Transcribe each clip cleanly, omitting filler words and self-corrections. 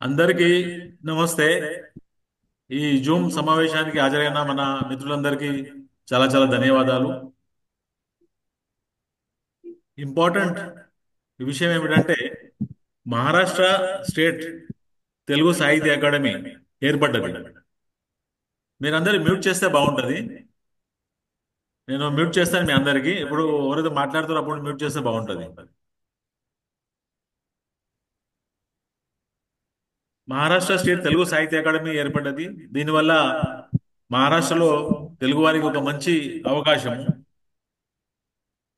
అందరికీ నమస్తే. ఈ జూమ్ సమావేశానికి హాజరైన మన మిత్రులందరికీ చాలా చాలా ధన్యవాదాలు. ఇంపార్టెంట్ విషయం ఏమిటంటే మహారాష్ట్ర స్టేట్ తెలుగు సాహిత్య అకాడమీ ఏర్పడ్డది. మీరందరూ మ్యూట్ చేస్తే బాగుంటుంది. నేను మ్యూట్ చేస్తాను మీ అందరికీ. ఇప్పుడు ఎవరైతే మాట్లాడుతారో అప్పుడు మ్యూట్ చేస్తే బాగుంటుంది. మహారాష్ట్ర స్టేట్ తెలుగు సాహిత్య అకాడమీ ఏర్పడ్డది. దీనివల్ల మహారాష్ట్రలో తెలుగు వారికి ఒక మంచి అవకాశం.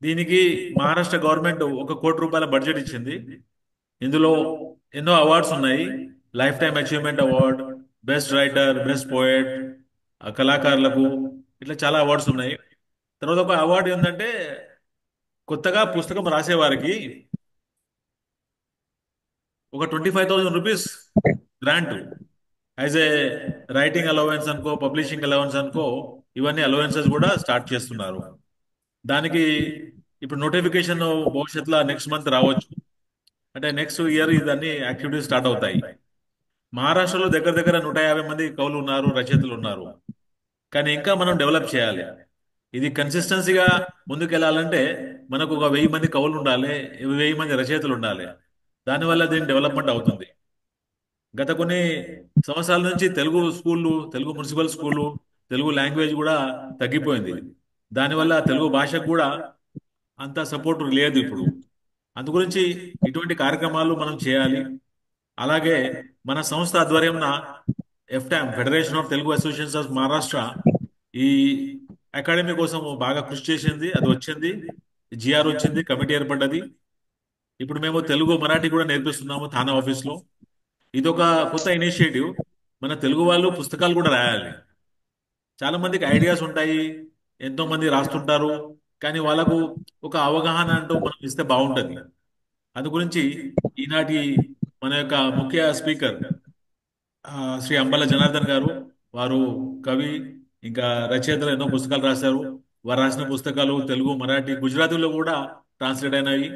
దీనికి మహారాష్ట్ర గవర్నమెంట్ 1 కోటి రూపాయల బడ్జెట్ ఇచ్చింది. ఇందులో ఎన్నో అవార్డ్స్ ఉన్నాయి. Life time achievement award, best writer, best poet, కళాకారులకు ఇట్లా చాలా అవార్డ్స్ ఉన్నాయి. తర్వాత ఒక అవార్డు ఏంటంటే కొత్తగా పుస్తకం రాసేవారికి ఒక 25,000 rupees grant as a writing allowance అనుకో, పబ్లిషింగ్ అలవెన్స్ అనుకో, ఇవన్నీ అలవెన్సెస్ కూడా స్టార్ట్ చేస్తున్నారు. దానికి ఇప్పుడు నోటిఫికేషన్ భవిష్యత్తులో నెక్స్ట్ మంత్ రావచ్చు. అంటే నెక్స్ట్ ఇయర్ ఇదన్నీ యాక్టివిటీస్ స్టార్ట్ అవుతాయి. మహారాష్ట్రలో దగ్గర దగ్గర 150 మంది కవులు ఉన్నారు, రచయితలు ఉన్నారు. కానీ ఇంకా మనం డెవలప్ చేయాలి. ఇది కన్సిస్టెన్సీగా ముందుకెళ్లాలంటే మనకు ఒక 1000 మంది కవులు ఉండాలి, 1000 మంది రచయితలు ఉండాలి. దానివల్ల దీని డెవలప్మెంట్ అవుతుంది. గత కొన్ని సంవత్సరాల నుంచి తెలుగు స్కూళ్ళు, తెలుగు మున్సిపల్ స్కూళ్ళు, తెలుగు లాంగ్వేజ్ కూడా తగ్గిపోయింది. దానివల్ల తెలుగు భాషకు కూడా అంత సపోర్ట్ లేదు ఇప్పుడు. అందుగురించి ఇటువంటి కార్యక్రమాలు మనం చేయాలి. అలాగే మన సంస్థ ఆధ్వర్యంన FTAM, federation of Telugu associations of Maharashtra, ఈ అకాడమీ కోసం బాగా కృషి చేసింది. అది వచ్చింది, జిఆర్ వచ్చింది, కమిటీ ఏర్పడ్డది. ఇప్పుడు మేము తెలుగు మరాఠీ కూడా నేర్పిస్తున్నాము థానా ఆఫీస్లో. ఇది ఒక కొత్త ఇనిషియేటివ్. మన తెలుగు వాళ్ళు పుస్తకాలు కూడా రాయాలి. చాలా మందికి ఐడియాస్ ఉంటాయి, ఎంతో మంది రాస్తుంటారు, కానీ వాళ్ళకు ఒక అవగాహన అంటూ మనం ఇస్తే బాగుంటుంది. అందు గురించి ఈనాటి మన యొక్క ముఖ్య స్పీకర్ ఆ, శ్రీ అంబల జనార్దన్ గారు, వారు కవి, ఇంకా రచయితలు, ఎన్నో పుస్తకాలు రాశారు. వారు రాసిన పుస్తకాలు తెలుగు, మరాఠీ, గుజరాతీలో కూడా ట్రాన్స్లేట్ అయినాయి.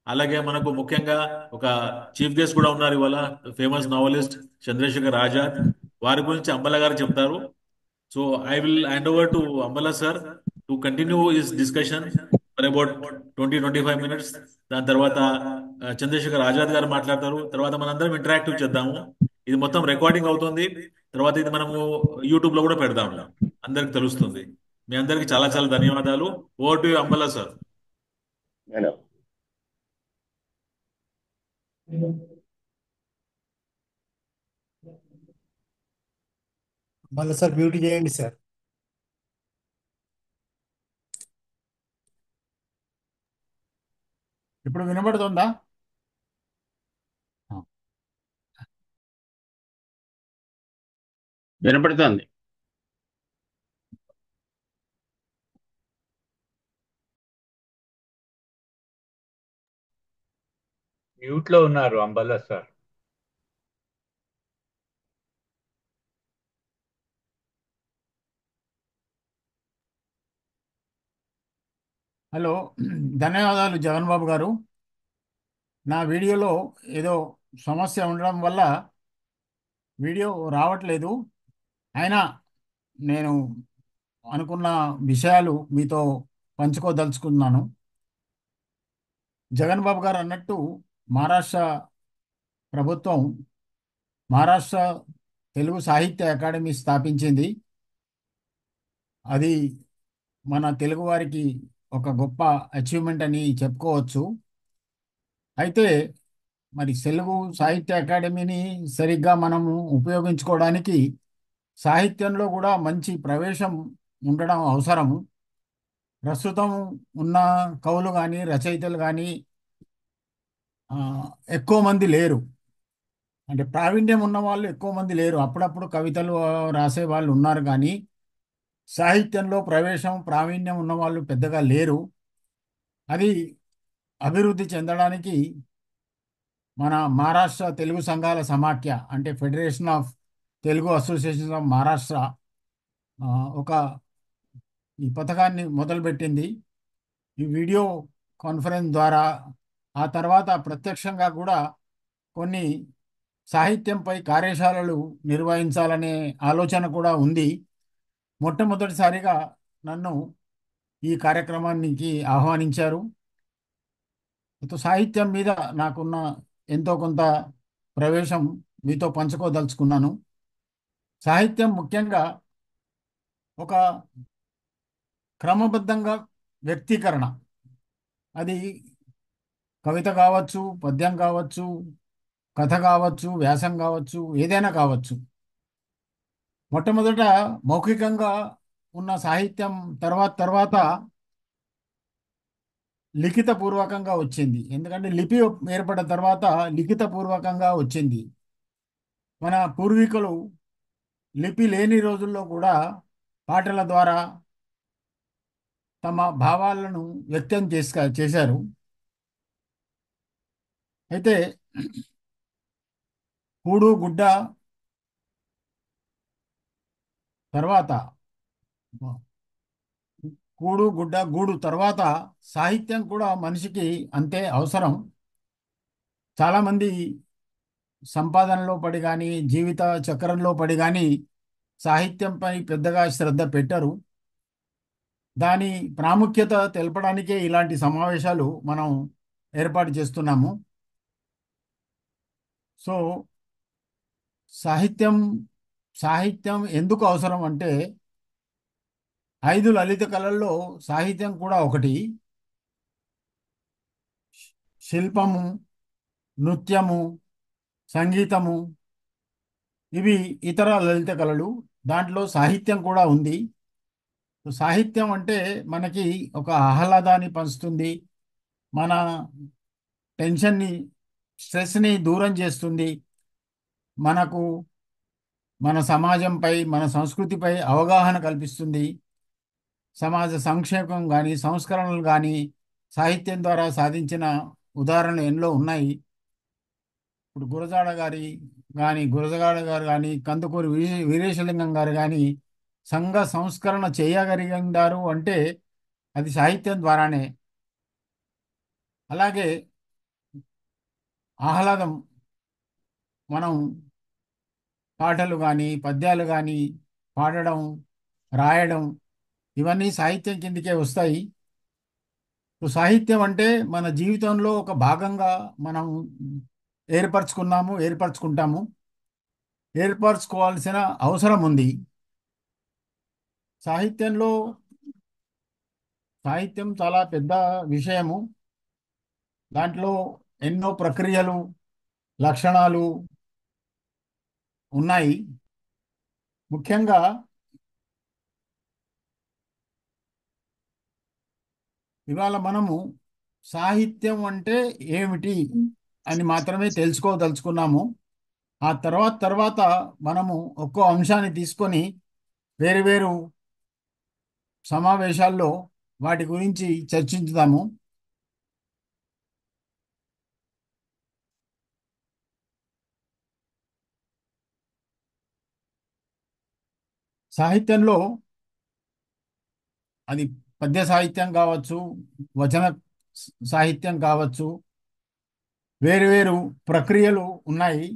అలాగే మనకు ముఖ్యంగా ఒక చీఫ్ గెస్ట్ కూడా ఉన్నారు ఇవాళ, ఫేమస్ నావలిస్ట్ చంద్రశేఖర్ ఆజాద్. వారి గురించి అంబల గారు చెప్తారు. So I will hand over to Ambala sir to continue his discussion for about 20-25 minutes. దాని తర్వాత చంద్రశేఖర్ ఆజాద్ గారు మాట్లాడతారు. తర్వాత మనందరం ఇంటరాక్టివ్ చేద్దాము. ఇది మొత్తం రికార్డింగ్ అవుతుంది. తర్వాత ఇది మనము యూట్యూబ్ లో కూడా పెడదాము, అందరికి తెలుస్తుంది. మీ అందరికి చాలా చాలా ధన్యవాదాలు. Over to Ambala sir. నేను మళ్ళీ సార్ బ్యూటీ చేయండి సార్. ఇప్పుడు వినబడుతుందా? ఆ. వినపడుతోంది. మ్యూట్ లో ఉన్నారు అంబల్లా సార్. హలో, ధన్యవాదాలు జగన్ బాబు గారు. నా వీడియోలో ఏదో సమస్య ఉండడం వల్ల వీడియో రావట్లేదు. అయినా నేను అనుకున్న విషయాలు మీతో పంచుకోదలుచుకున్నాను. జగన్ బాబు గారు అన్నట్టు మహారాష్ట్ర ప్రభుత్వం మహారాష్ట్ర తెలుగు సాహిత్య అకాడమీ స్థాపించింది. అది మన తెలుగు వారికి ఒక గొప్ప అచీవ్మెంట్ అని చెప్పుకోవచ్చు. అయితే మరి తెలుగు సాహిత్య అకాడమీని సరిగ్గా మనము ఉపయోగించుకోవడానికి సాహిత్యంలో కూడా మంచి ప్రవేశం ఉండడం అవసరము. ప్రస్తుతం ఉన్న కవులు కానీ రచయితలు కానీ ఎక్కువ మంది లేరు. అంటే ప్రావీణ్యం ఉన్న వాళ్ళు ఎక్కువ మంది లేరు. అప్పుడప్పుడు కవితలు రాసే వాళ్ళు ఉన్నారు, కానీ సాహిత్యంలో ప్రవేశం ప్రావీణ్యం ఉన్న వాళ్ళు పెద్దగా లేరు. అది అభివృద్ధి చెందడానికి మన మహారాష్ట్ర తెలుగు సంఘాల సమాఖ్య, అంటే federation of Telugu association of Maharashtra, ఆ, ఒక ఈ పథకాన్ని మొదలుపెట్టింది. ఈ వీడియో కాన్ఫరెన్స్ ద్వారా, ఆ తర్వాత ప్రత్యక్షంగా కూడా కొన్ని సాహిత్యంపై కార్యశాలలు నిర్వహించాలనే ఆలోచన కూడా ఉంది. మొట్టమొదటిసారిగా నన్ను ఈ కార్యక్రమానికి ఆహ్వానించారు. సాహిత్యం మీద నాకున్న ఎంతో కొంత ప్రవేశం మీతో పంచుకోదలుచుకున్నాను. సాహిత్యం ముఖ్యంగా ఒక క్రమబద్ధంగా వ్యక్తీకరణ. అది కవిత కావచ్చు, పద్యం కావచ్చు, కథ కావచ్చు, వ్యాసం కావచ్చు, ఏదైనా కావచ్చు. మొట్టమొదట మౌఖికంగా ఉన్న సాహిత్యం తర్వాత తర్వాత లిఖిత పూర్వకంగా వచ్చింది. ఎందుకంటే లిపి ఏర్పడిన తర్వాత లిఖిత పూర్వకంగా వచ్చింది. మన పూర్వీకులు లిపి లేని రోజుల్లో కూడా పాటల ద్వారా తమ భావాలను వ్యక్తం చేశారు. అయితే కూడు గుడ్డ తర్వాత కూడు గుడ్డ గూడు తర్వాత సాహిత్యం కూడా మనిషికి అంతే అవసరం. చాలామంది సంపాదనలో పడి కానీ జీవిత చక్రంలో పడి కానీ సాహిత్యంపై పెద్దగా శ్రద్ధ పెట్టరు. దాని ప్రాముఖ్యత తెలపడానికే ఇలాంటి సమావేశాలు మనం ఏర్పాటు చేస్తున్నాము. సో సాహిత్యం సాహిత్యం ఎందుకు అవసరం అంటే 5 లలిత కళల్లో సాహిత్యం కూడా ఒకటి. శిల్పము, నృత్యము, సంగీతము ఇవి ఇతర లలిత కళలు. దాంట్లో సాహిత్యం కూడా ఉంది. సాహిత్యం అంటే మనకి ఒక ఆహ్లాదాన్ని పంచుతుంది. మన టెన్షన్ని, స్ట్రెస్ని దూరం చేస్తుంది. మనకు మన సమాజంపై, మన సంస్కృతిపై అవగాహన కల్పిస్తుంది. సమాజ సంక్షేమం కానీ సంస్కరణలు కానీ సాహిత్యం ద్వారా సాధించిన ఉదాహరణలు ఎన్నో ఉన్నాయి. ఇప్పుడు గురజాడ గారు కానీ కందుకూరి వీరేశలింగం గారు కానీ సంఘ సంస్కరణ చేయగలిగారు అంటే అది సాహిత్యం ద్వారానే. అలాగే ఆహ్లాదం, మనం పాటలు కానీ పద్యాలు కానీ పాడడం, రాయడం ఇవన్నీ సాహిత్యం కిందకే వస్తాయి. సాహిత్యం అంటే మన జీవితంలో ఒక భాగంగా మనం ఏర్పరచుకుంటాము, ఏర్పరచుకోవాల్సిన అవసరం ఉంది. సాహిత్యం చాలా పెద్ద విషయము. దాంట్లో ఎన్నో ప్రక్రియలు, లక్షణాలు ఉన్నాయి. ముఖ్యంగా ఇవాళ మనము సాహిత్యం అంటే ఏమిటి అని మాత్రమే తెలుసుకోదలుచుకున్నాము. ఆ తర్వాత మనము ఒక్కో అంశాన్ని తీసుకొని వేరు వేరు సమావేశాల్లో వాటి గురించి చర్చించుదాము. సాహిత్యంలో అది పద్య సాహిత్యం కావచ్చు, వచన సాహిత్యం కావచ్చు, వేరు ప్రక్రియలు ఉన్నాయి.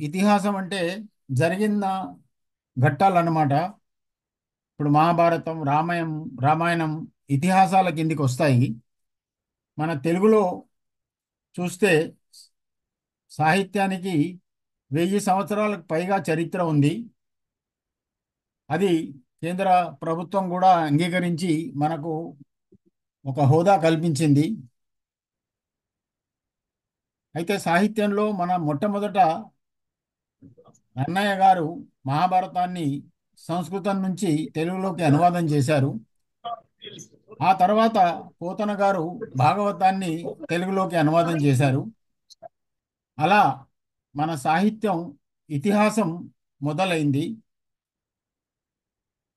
ఇతిహాసం అంటే జరిగిన ఘట్టాలన్నమాట. ఇప్పుడు మహాభారతం, రామాయణం ఇతిహాసాల కిందికి వస్తాయి. మన తెలుగులో చూస్తే సాహిత్యానికి 1000 సంవత్సరాలకు పైగా చరిత్ర ఉంది. అది కేంద్ర ప్రభుత్వం కూడా అంగీకరించి మనకు ఒక హోదా కల్పించింది. అయితే సాహిత్యంలో మన మొట్టమొదట నన్నయ్య గారు మహాభారతాన్ని సంస్కృతం నుంచి తెలుగులోకి అనువాదం చేశారు. ఆ తర్వాత పోతన గారు భాగవతాన్ని తెలుగులోకి అనువాదం చేశారు. అలా మన సాహిత్యం ఇతిహాసం మొదలైంది.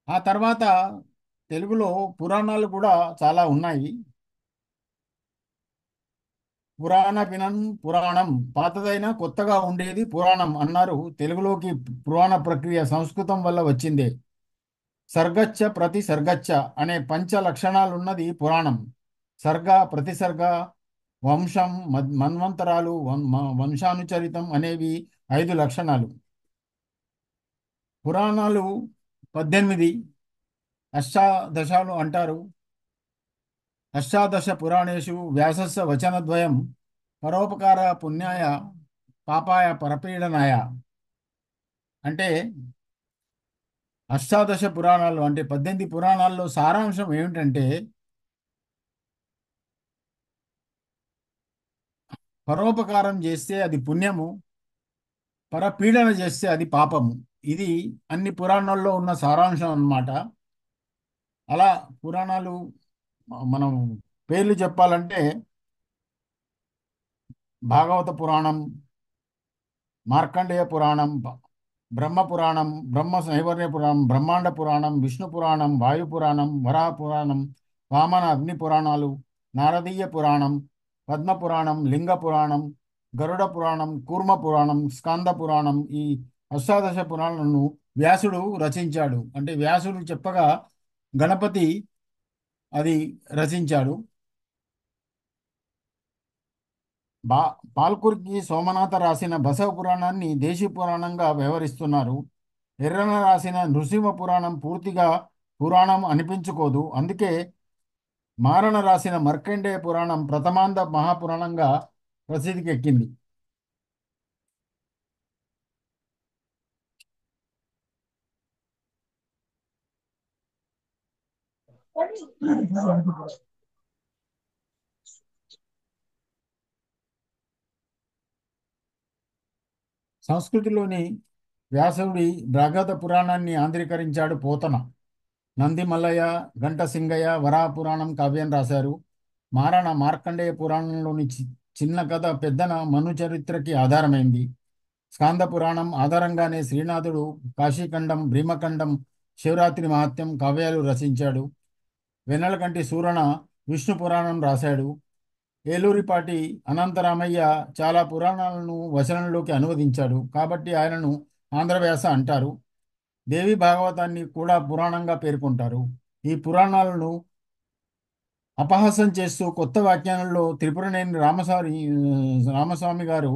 ఆ తర్వాత తెలుగులో పురాణాలు కూడా చాలా ఉన్నాయి. పురాణం పాతదైనా కొత్తగా ఉండేది పురాణం అన్నారు. తెలుగులోకి పురాణ ప్రక్రియ సంస్కృతం వల్ల వచ్చిందే. సర్గచ్చ ప్రతి సర్గచ్చ అనే పంచ లక్షణాలున్నది పురాణం. సర్గ, ప్రతిసర్గ, వంశం, మన్వంతరాలు, వంశానుచరితం అనేవి 5 లక్షణాలు. పురాణాలు 18 అష్టాదశాలు అంటారు. అష్టాదశ పురాణేషు వ్యాసస్య వచనద్వయం పరోపకార పుణ్యాయ పాపాయ పరపీడనాయ. అంటే అష్టాదశ పురాణాలు అంటే 18 పురాణాల్లో సారాంశం ఏమిటంటే పరోపకారం చేస్తే అది పుణ్యము, పరపీడన చేస్తే అది పాపము. ఇది అన్ని పురాణాల్లో ఉన్న సారాంశం అన్నమాట. అలా పురాణాలు మనం పేర్లు చెప్పాలంటే భాగవత పురాణం, మార్కండేయ పురాణం, బ్రహ్మ పురాణం, బ్రహ్మ నైవర్య పురాణం, బ్రహ్మాండ పురాణం, విష్ణు పురాణం, వాయు పురాణం, వరాహ పురాణం, వామన అగ్ని పురాణాలు, నారదీయ పురాణం, పద్మ పురాణం, లింగ పురాణం, గరుడ పురాణం, కూర్మ పురాణం, స్కంద పురాణం. ఈ అష్టాదశ పురాణాలను వ్యాసుడు రచించాడు. అంటే వ్యాసుడు చెప్పగా గణపతి అది రచించాడు. బా పాల్కురికి సోమనాథ రాసిన బసవ పురాణాన్ని దేశీ పురాణంగా వ్యవహరిస్తున్నారు. ఎర్రన రాసిన నృసింహ పురాణం పూర్తిగా పురాణం అనిపించుకోదు. అందుకే మారణ రాసిన మార్కండేయ పురాణం ప్రథమాంధ మహాపురాణంగా ప్రసిద్ధికి ఎక్కింది. సంస్కృతిలోని వ్యాసుడి భాగవత పురాణాన్ని ఆంధ్రీకరించాడు పోతన. నంది మల్లయ్య, గంట సింగయ్య వరాహ పురాణం కావ్యం రాశారు. మారణ మార్కండేయ పురాణంలోని చిన్న కథ పెద్దన మను చరిత్రకి ఆధారమైంది. స్కాంద పురాణం ఆధారంగానే శ్రీనాథుడు కాశీఖండం, భీమఖండం, శివరాత్రి మహత్యం కావ్యాలు రచించాడు. వెన్నెలకంటి సూరణ విష్ణు పురాణం రాశాడు. ఏలూరిపాటి అనంతరామయ్య చాలా పురాణాలను వచనంలోకి అనువదించాడు. కాబట్టి ఆయనను ఆంధ్రవ్యాస అంటారు. దేవి భాగవతాన్ని కూడా పురాణంగా పేర్కొంటారు. ఈ పురాణాలను అపహాసం చేస్తూ కొత్త వ్యాఖ్యానంలో త్రిపురనేని రామస్వామి గారు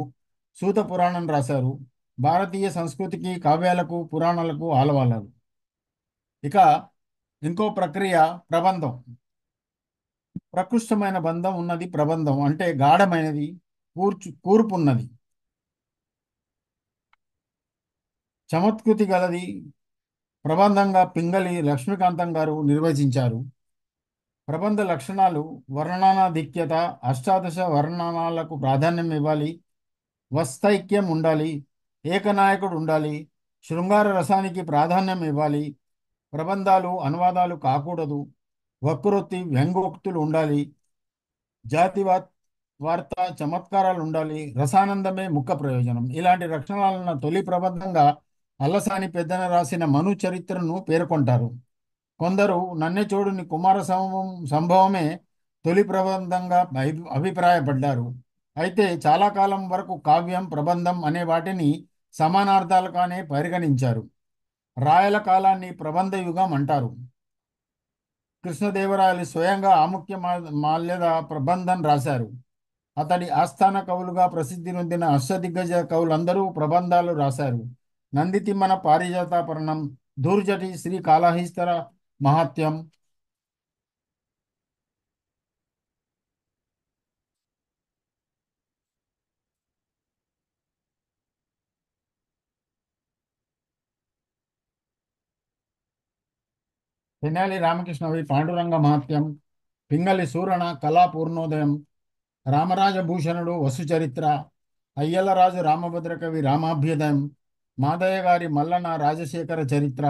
సూత పురాణం రాశారు. భారతీయ సంస్కృతికి, కావ్యాలకు, పురాణాలకు ఆలవాలాలు. ఇక ఇంకో ప్రక్రియ ప్రబంధం. ప్రకృష్టమైన బంధం ఉన్నది ప్రబంధం. అంటే గాఢమైనది, కూర్పున్నది, చమత్కృతి గలది. ప్రబంధంగా పింగళి లక్ష్మీకాంతం గారు నిర్వచించారు. ప్రబంధ లక్షణాలు: వర్ణనాధిక్యత, అష్టాదశ వర్ణనాలకు ప్రాధాన్యం ఇవ్వాలి, వస్తైక్యం ఉండాలి, ఏకనాయకుడు ఉండాలి, శృంగార రసానికి ప్రాధాన్యం ఇవ్వాలి, ప్రబంధాలు అనువాదాలు కాకూడదు, వక్రోక్తి వ్యంగ్యోక్తులు ఉండాలి, వార్త చమత్కారాలు ఉండాలి, రసానందమే ముఖ్య ప్రయోజనం. ఇలాంటి లక్షణాలున్న తొలి ప్రబంధంగా అల్లసాని పెద్దన రాసిన మను చరిత్రను పేర్కొంటారు. కొందరు నన్నెచోడుని కుమార సంభవమే తొలి ప్రబంధంగా అభిప్రాయపడ్డారు. అయితే చాలా కాలం వరకు కావ్యం, ప్రబంధం అనే వాటిని సమానార్థాలుగానే పరిగణించారు. రాయల కాలాన్ని ప్రబంధ యుగం అంటారు. కృష్ణదేవరాయలు స్వయంగా ఆముఖ్య మాల్యద ప్రబంధం రాశారు. అతడి ఆస్థాన కవులుగా ప్రసిద్ధి నొందిన అష్టదిగ్గజ కవులందరూ ప్రబంధాలు రాశారు. నందితిమ్మన పారిజాతాపరణం, దూర్జటి శ్రీకాళహస్తీశ్వర మహాత్యం, తెనాలి రామకృష్ణవి పాండురంగ మహాత్యం, పింగళి సూరణ కళా పూర్ణోదయం, రామరాజభూషణుడు వసుచరిత్ర, అయ్యలరాజు రామభద్ర కవి రామాభ్యుదయం, మాదయ్య గారి మల్లన రాజశేఖర చరిత్ర,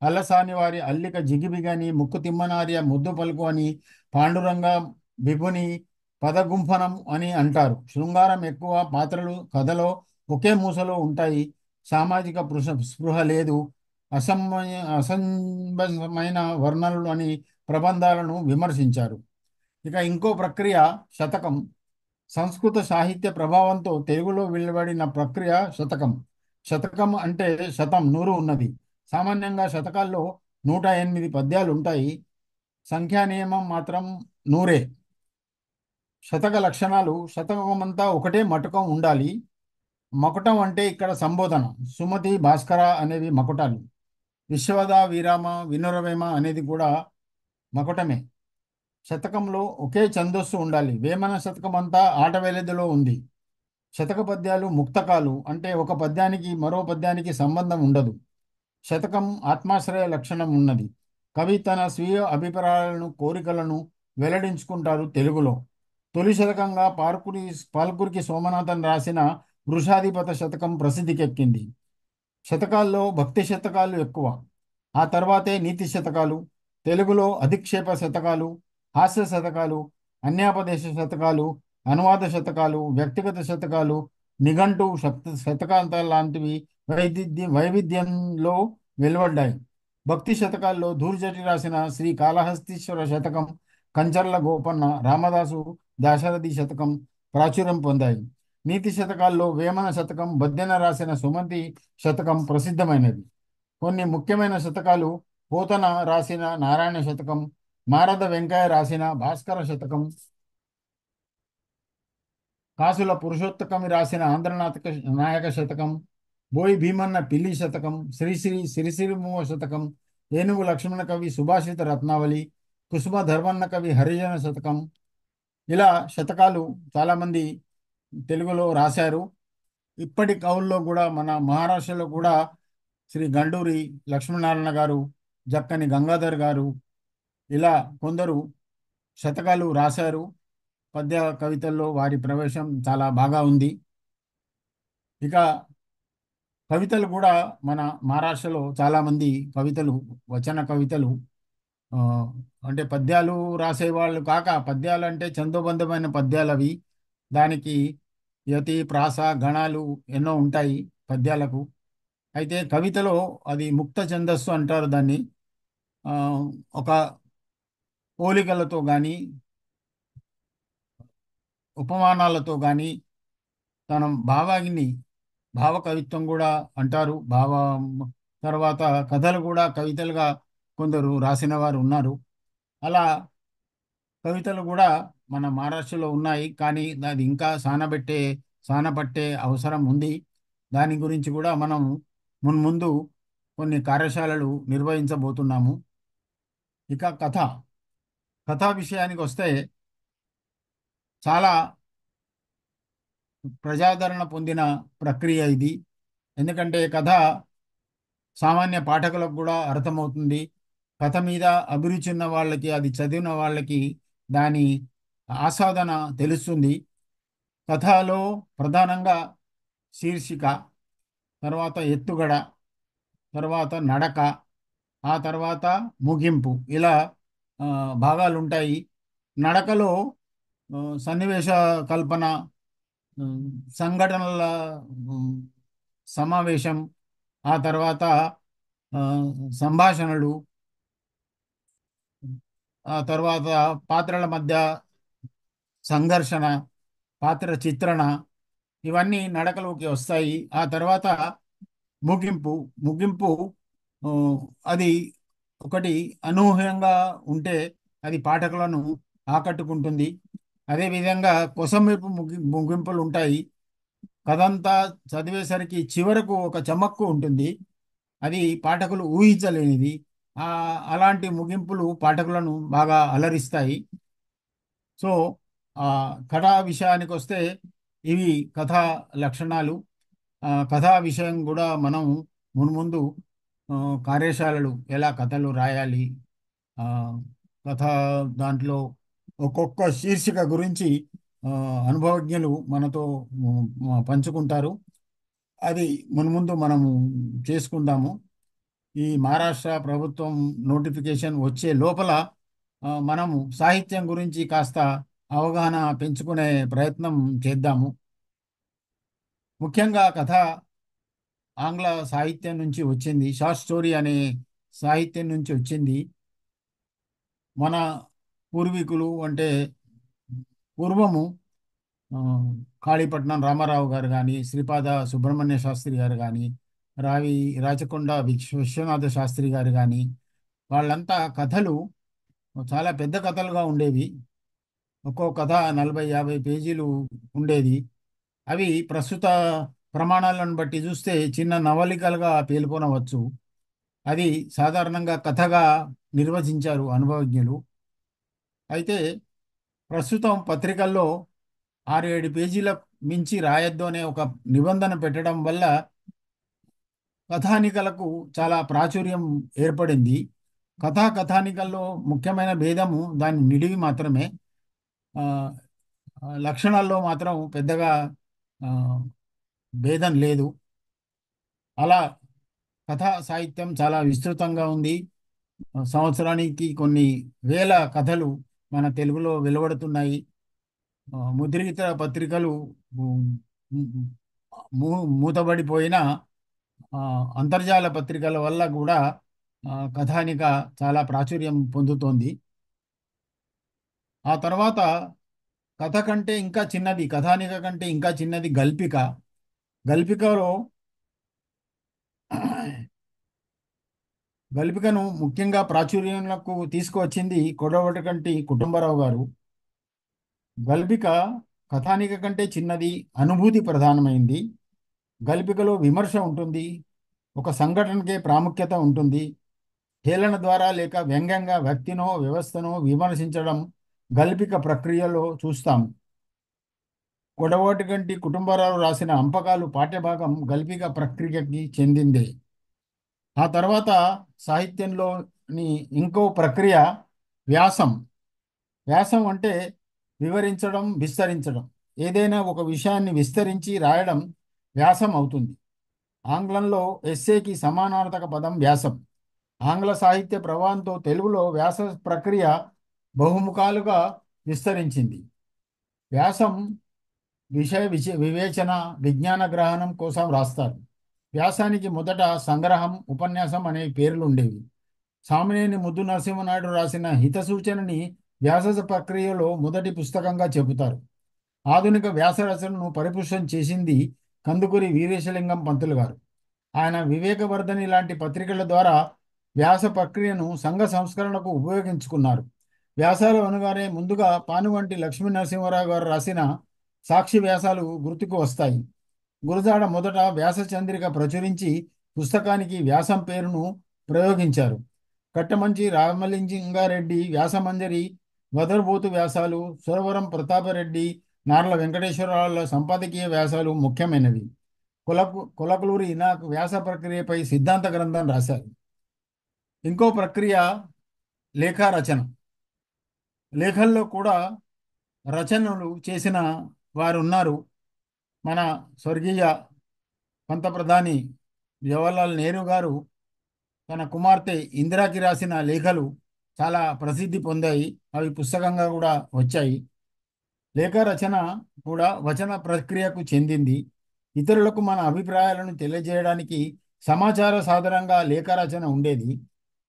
అల్లసాని వారి అల్లిక జిగిబిగని, ముక్కు తిమ్మనార్య ముద్దు పలుకు అని, పాండురంగ బిభుని పదగుంఫనం అని అంటారు. శృంగారం ఎక్కువ, పాత్రలు కథలో ఒకే మూసలో ఉంటాయి, సామాజిక స్పృహ లేదు, అసంబద్ధమైన వర్ణనలు అని ప్రబంధాలను విమర్శించారు. ఇక ఇంకో ప్రక్రియ శతకం. సంస్కృత సాహిత్య ప్రభావంతో తెలుగులో వెలువడిన ప్రక్రియ శతకం. శతకం అంటే శతం, 100 ఉన్నది. సామాన్యంగా శతకాల్లో 108 పద్యాలు ఉంటాయి. సంఖ్యా నియమం మాత్రం 100. శతక లక్షణాలు శతకమంతా ఒకటే మటుకం ఉండాలి. మకుటం అంటే ఇక్కడ సంబోధన. సుమతి, భాస్కర అనేవి మకుటాలు. విశ్వద, విరామ, వినురవేమ అనేది కూడా మకుటమే. శతకంలో ఒకే ఛందస్సు ఉండాలి. వేమన శతకం అంతా ఆటవేలెదలో ఉంది. శతక పద్యాలు ముక్తకాలు, అంటే ఒక పద్యానికి మరో పద్యానికి సంబంధం ఉండదు. శతకం ఆత్మాశ్రయ లక్షణం ఉన్నది. కవి తన స్వీయ అభిప్రాయాలను, కోరికలను వెల్లడించుకుంటారు తెలుగులో. తొలి శతకంగా పాల్కురికి సోమనాథన్ రాసిన వృషాధిపత శతకం ప్రసిద్ధికెక్కింది. శతకాల్లో భక్తి శతకాలు ఎక్కువ. ఆ తర్వాతే నీతి శతకాలు, తెలుగులో అధిక్షేప శతకాలు, హాస్య శతకాలు, అన్యాపదేశ శతకాలు, అనువాద శతకాలు, వ్యక్తిగత శతకాలు, నిఘంటు శతకాంతాలు లాంటివి వైవిధ్యంలో వెలువడ్డాయి. భక్తి శతకాల్లో ధూర్జటి రాసిన శ్రీ కాళహస్తీశ్వర శతకం, కంచర్ల గోపన్న, రామదాసు దాశరథి శతకం ప్రాచుర్యం పొందాయి. నీతి శతకాల్లో వేమన శతకం, బద్దెన రాసిన సుమతి శతకం ప్రసిద్ధమైనది. కొన్ని ముఖ్యమైన శతకాలు: పోతన రాసిన నారాయణ శతకం, మారద వెంకయ్య రాసిన భాస్కర శతకం, కాసుల పురుషోత్తకమి రాసిన ఆంధ్రనాథక నాయక శతకం, బోయి భీమన్న పిల్లి శతకం, శ్రీశ్రీ సిరిసిరిమూవ శతకం, ఏనుగు లక్ష్మణ కవి సుభాషిత రత్నావళి, కుసుమ ధర్మన్న కవి హరిజన శతకం. ఇలా శతకాలు చాలామంది తెలుగులో రాశారు. ఇప్పటి కవుల్లో కూడా మన మహారాష్ట్రలో కూడా శ్రీ గండూరి లక్ష్మీనారాయణ గారు, జక్కని గంగాధర్ గారు, ఇలా కొందరు శతకాలు రాశారు. పద్య కవితల్లో వారి ప్రవేశం చాలా బాగా ఉంది. ఇక కవితలు కూడా మన మహారాష్ట్రలో చాలామంది కవితలు, వచన కవితలు, ఆ, అంటే పద్యాలు రాసేవాళ్ళు కాక, పద్యాలు అంటే ఛందోబద్ధమైన పద్యాలు అవి. దానికి యతి, ప్రాస, గణాలు ఎన్నో ఉంటాయి పద్యాలకు. అయితే కవితలో అది ముక్త ఛందస్సు అంటారు దాన్ని. ఆ, ఒక పోలికలతో కానీ ఉపమానాలతో కానీ తన భావాగ్ని, భావకవిత్వం కూడా అంటారు. తర్వాత కథలు కూడా కవితలుగా కొందరు రాసిన వారు ఉన్నారు. అలా కవితలు కూడా మన మహారాష్ట్రలో ఉన్నాయి. కానీ అది ఇంకా సానపట్టే అవసరం ఉంది. దాని గురించి కూడా మనం మున్ముందు కొన్ని కార్యశాలలు నిర్వహించబోతున్నాము. ఇక కథా విషయానికి వస్తే చాలా ప్రజాదరణ పొందిన ప్రక్రియ ఇది. ఎందుకంటే కథ సామాన్య పాఠకులకు కూడా అర్థమవుతుంది. కథ మీద అభిరుచి ఉన్న వాళ్ళకి, అది చదివిన వాళ్ళకి దాని ఆస్వాదన తెలుస్తుంది. కథలో ప్రధానంగా శీర్షిక, తర్వాత ఎత్తుగడ, తర్వాత నడక, ఆ తర్వాత ముగింపు, ఇలా ఆ, భాగాలు ఉంటాయి. నడకలో ఆ, సన్నివేశ కల్పన, ఉమ్, సంఘటనల ఉమ్, సమావేశం, ఆ తర్వాత ఆ, సంభాషణలు, ఆ తర్వాత పాత్రల మధ్య సంఘర్షణ, పాత్ర చిత్రణ, ఇవన్నీ నడకలోకి వస్తాయి. ఆ తర్వాత ముగింపు ముగింపు ఆ, అది ఒకటి అనూహ్యంగా ఉంటే అది పాఠకులను ఆకట్టుకుంటుంది. అదేవిధంగా కొసమెరుపు ముగింపులు ఉంటాయి. కథంతా చదివేసరికి చివరకు ఒక చమక్కు ఉంటుంది. అది పాఠకులు ఊహించలేనిది. ఆ అలాంటి ముగింపులు పాఠకులను బాగా అలరిస్తాయి. సో ఆ కథా విషయానికి వస్తే ఇవి కథా లక్షణాలు. కథా విషయం కూడా మనం మున్ముందు ఆ, కార్యశాలలు, ఎలా కథలు రాయాలి, ఆ, కథ దాంట్లో ఒక్కొక్క శీర్షిక గురించి ఆ, అనుభవజ్ఞులు మనతో పంచుకుంటారు. అది మున్ముందు మనము చేసుకుందాము. ఈ మహారాష్ట్ర ప్రభుత్వం నోటిఫికేషన్ వచ్చే లోపల మనము సాహిత్యం గురించి కాస్త అవగాహన పెంచుకునే ప్రయత్నం చేద్దాము. ముఖ్యంగా కథ ఆంగ్ల సాహిత్యం నుంచి వచ్చింది. షార్ట్ స్టోరీ అనే సాహిత్యం నుంచి వచ్చింది. మన పూర్వీకులు అంటే పూర్వము ఆ, కాళీపట్నం రామారావు గారు కానీ, శ్రీపాద సుబ్రహ్మణ్య శాస్త్రి గారు కానీ, రావి రాచకొండ విశ్వనాథ శాస్త్రి గారు కానీ, వాళ్ళంతా కథలు చాలా పెద్ద కథలుగా ఉండేవి. ఒక్కో కథ 40-50 పేజీలు ఉండేది. అవి ప్రస్తుత ప్రమాణాలను బట్టి చూస్తే చిన్న నవలికలుగా పేర్కొనవచ్చు. అది సాధారణంగా కథగా నిర్వచించారు అనుభవజ్ఞులు. అయితే ప్రస్తుతం పత్రికల్లో 6-7 పేజీల మించి రాయొద్దు అనే ఒక నిబంధన పెట్టడం వల్ల కథానికలకు చాలా ప్రాచుర్యం ఏర్పడింది. కథానికల్లో ముఖ్యమైన భేదము దాని నిడివి మాత్రమే. ఆ, లక్షణాల్లో మాత్రం పెద్దగా ఆ, భేదం లేదు. అలా కథా సాహిత్యం చాలా విస్తృతంగా ఉంది. సంవత్సరానికి కొన్ని వేల కథలు మన తెలుగులో వెలువడుతున్నాయి. ముద్రిత పత్రికలు ఉమ్, మూతబడిపోయిన ఆ, అంతర్జాల పత్రికల వల్ల కూడా కథానిక చాలా ప్రాచుర్యం పొందుతోంది. ఆ తర్వాత కథ కంటే ఇంకా చిన్నది, కథానిక కంటే ఇంకా చిన్నది గల్పిక. గల్పికలో గల్పికను ముఖ్యంగా ప్రాచుర్యంలోకి తీసుకువచ్చింది కొడవటిగంటి కుటుంబరావు గారు. గల్పిక కథానిక కంటే చిన్నది, అనుభూతి ప్రధానమైంది. గల్పికలో విమర్శ ఉంటుంది, ఒక సంఘటనకే ప్రాముఖ్యత ఉంటుంది. హేళన ద్వారా లేక వ్యంగ్యంగా వ్యక్తినో వ్యవస్థనో విమర్శించడం గల్పిక ప్రక్రియలో చూస్తాం. కొడవటిగంటి కుటుంబరావు రాసిన అంపకాలు పాఠ్యభాగం గల్పిక ప్రక్రియకి చెందిందే. ఆ తర్వాత సాహిత్యంలోని ఇంకో ప్రక్రియ వ్యాసం. వ్యాసం అంటే వివరించడం, విస్తరించడం. ఏదైనా ఒక విషయాన్ని విస్తరించి రాయడం వ్యాసం అవుతుంది. ఆంగ్లంలో ఎస్సేకి సమానార్థక పదం వ్యాసం. ఆంగ్ల సాహిత్య ప్రభావంతో తెలుగులో వ్యాస ప్రక్రియ బహుముఖాలుగా విస్తరించింది. వ్యాసం వివేచన, విజ్ఞాన గ్రహణం కోసం రాస్తారు. వ్యాసానికి మొదట సంగ్రహం, ఉపన్యాసం అనే పేర్లు ఉండేవి. సామినేని ముద్దు నరసింహనాయుడు రాసిన హితసూచనని వ్యాస ప్రక్రియలో మొదటి పుస్తకంగా చెబుతారు. ఆధునిక వ్యాస రచనను పరిపుష్టం చేసింది కందుకూరి వీరేశలింగం పంతులు గారు. ఆయన వివేకవర్ధని లాంటి పత్రికల ద్వారా వ్యాస ప్రక్రియను సంఘ సంస్కరణకు ఉపయోగించుకున్నారు. వ్యాసాలు అనగానే ముందుగా పానుగంటి లక్ష్మీ నరసింహారావు గారు రాసిన సాక్షి వ్యాసాలు గుర్తుకు వస్తాయి. గురజాడ మొదట వ్యాస చంద్రిక ప్రచురించి పుస్తకానికి వ్యాసం పేరును ప్రయోగించారు. కట్టమంచి రామలింగారెడ్డి వ్యాసమంజరి, వదర్బోతు వ్యాసాలు, సురవరం ప్రతాపరెడ్డి, నార్ల వెంకటేశ్వరరావుల సంపాదకీయ వ్యాసాలు ముఖ్యమైనవి. కొలకలూరి నాకు వ్యాస ప్రక్రియపై సిద్ధాంత గ్రంథం రాశారు. ఇంకో ప్రక్రియ లేఖా రచన. లేఖల్లో కూడా రచనలు చేసిన వారు ఉన్నారు. మన స్వర్గీయ పంత ప్రధాని జవహర్లాల్ నెహ్రూ గారు తన కుమార్తె ఇందిరాకి రాసిన లేఖలు చాలా ప్రసిద్ధి పొందాయి. అవి పుస్తకంగా కూడా వచ్చాయి. లేఖ రచన కూడా వచన ప్రక్రియకు చెందింది. ఇతరులకు మన అభిప్రాయాలను తెలియజేయడానికి సమాచార సాధనంగా లేఖ రచన ఉండేది.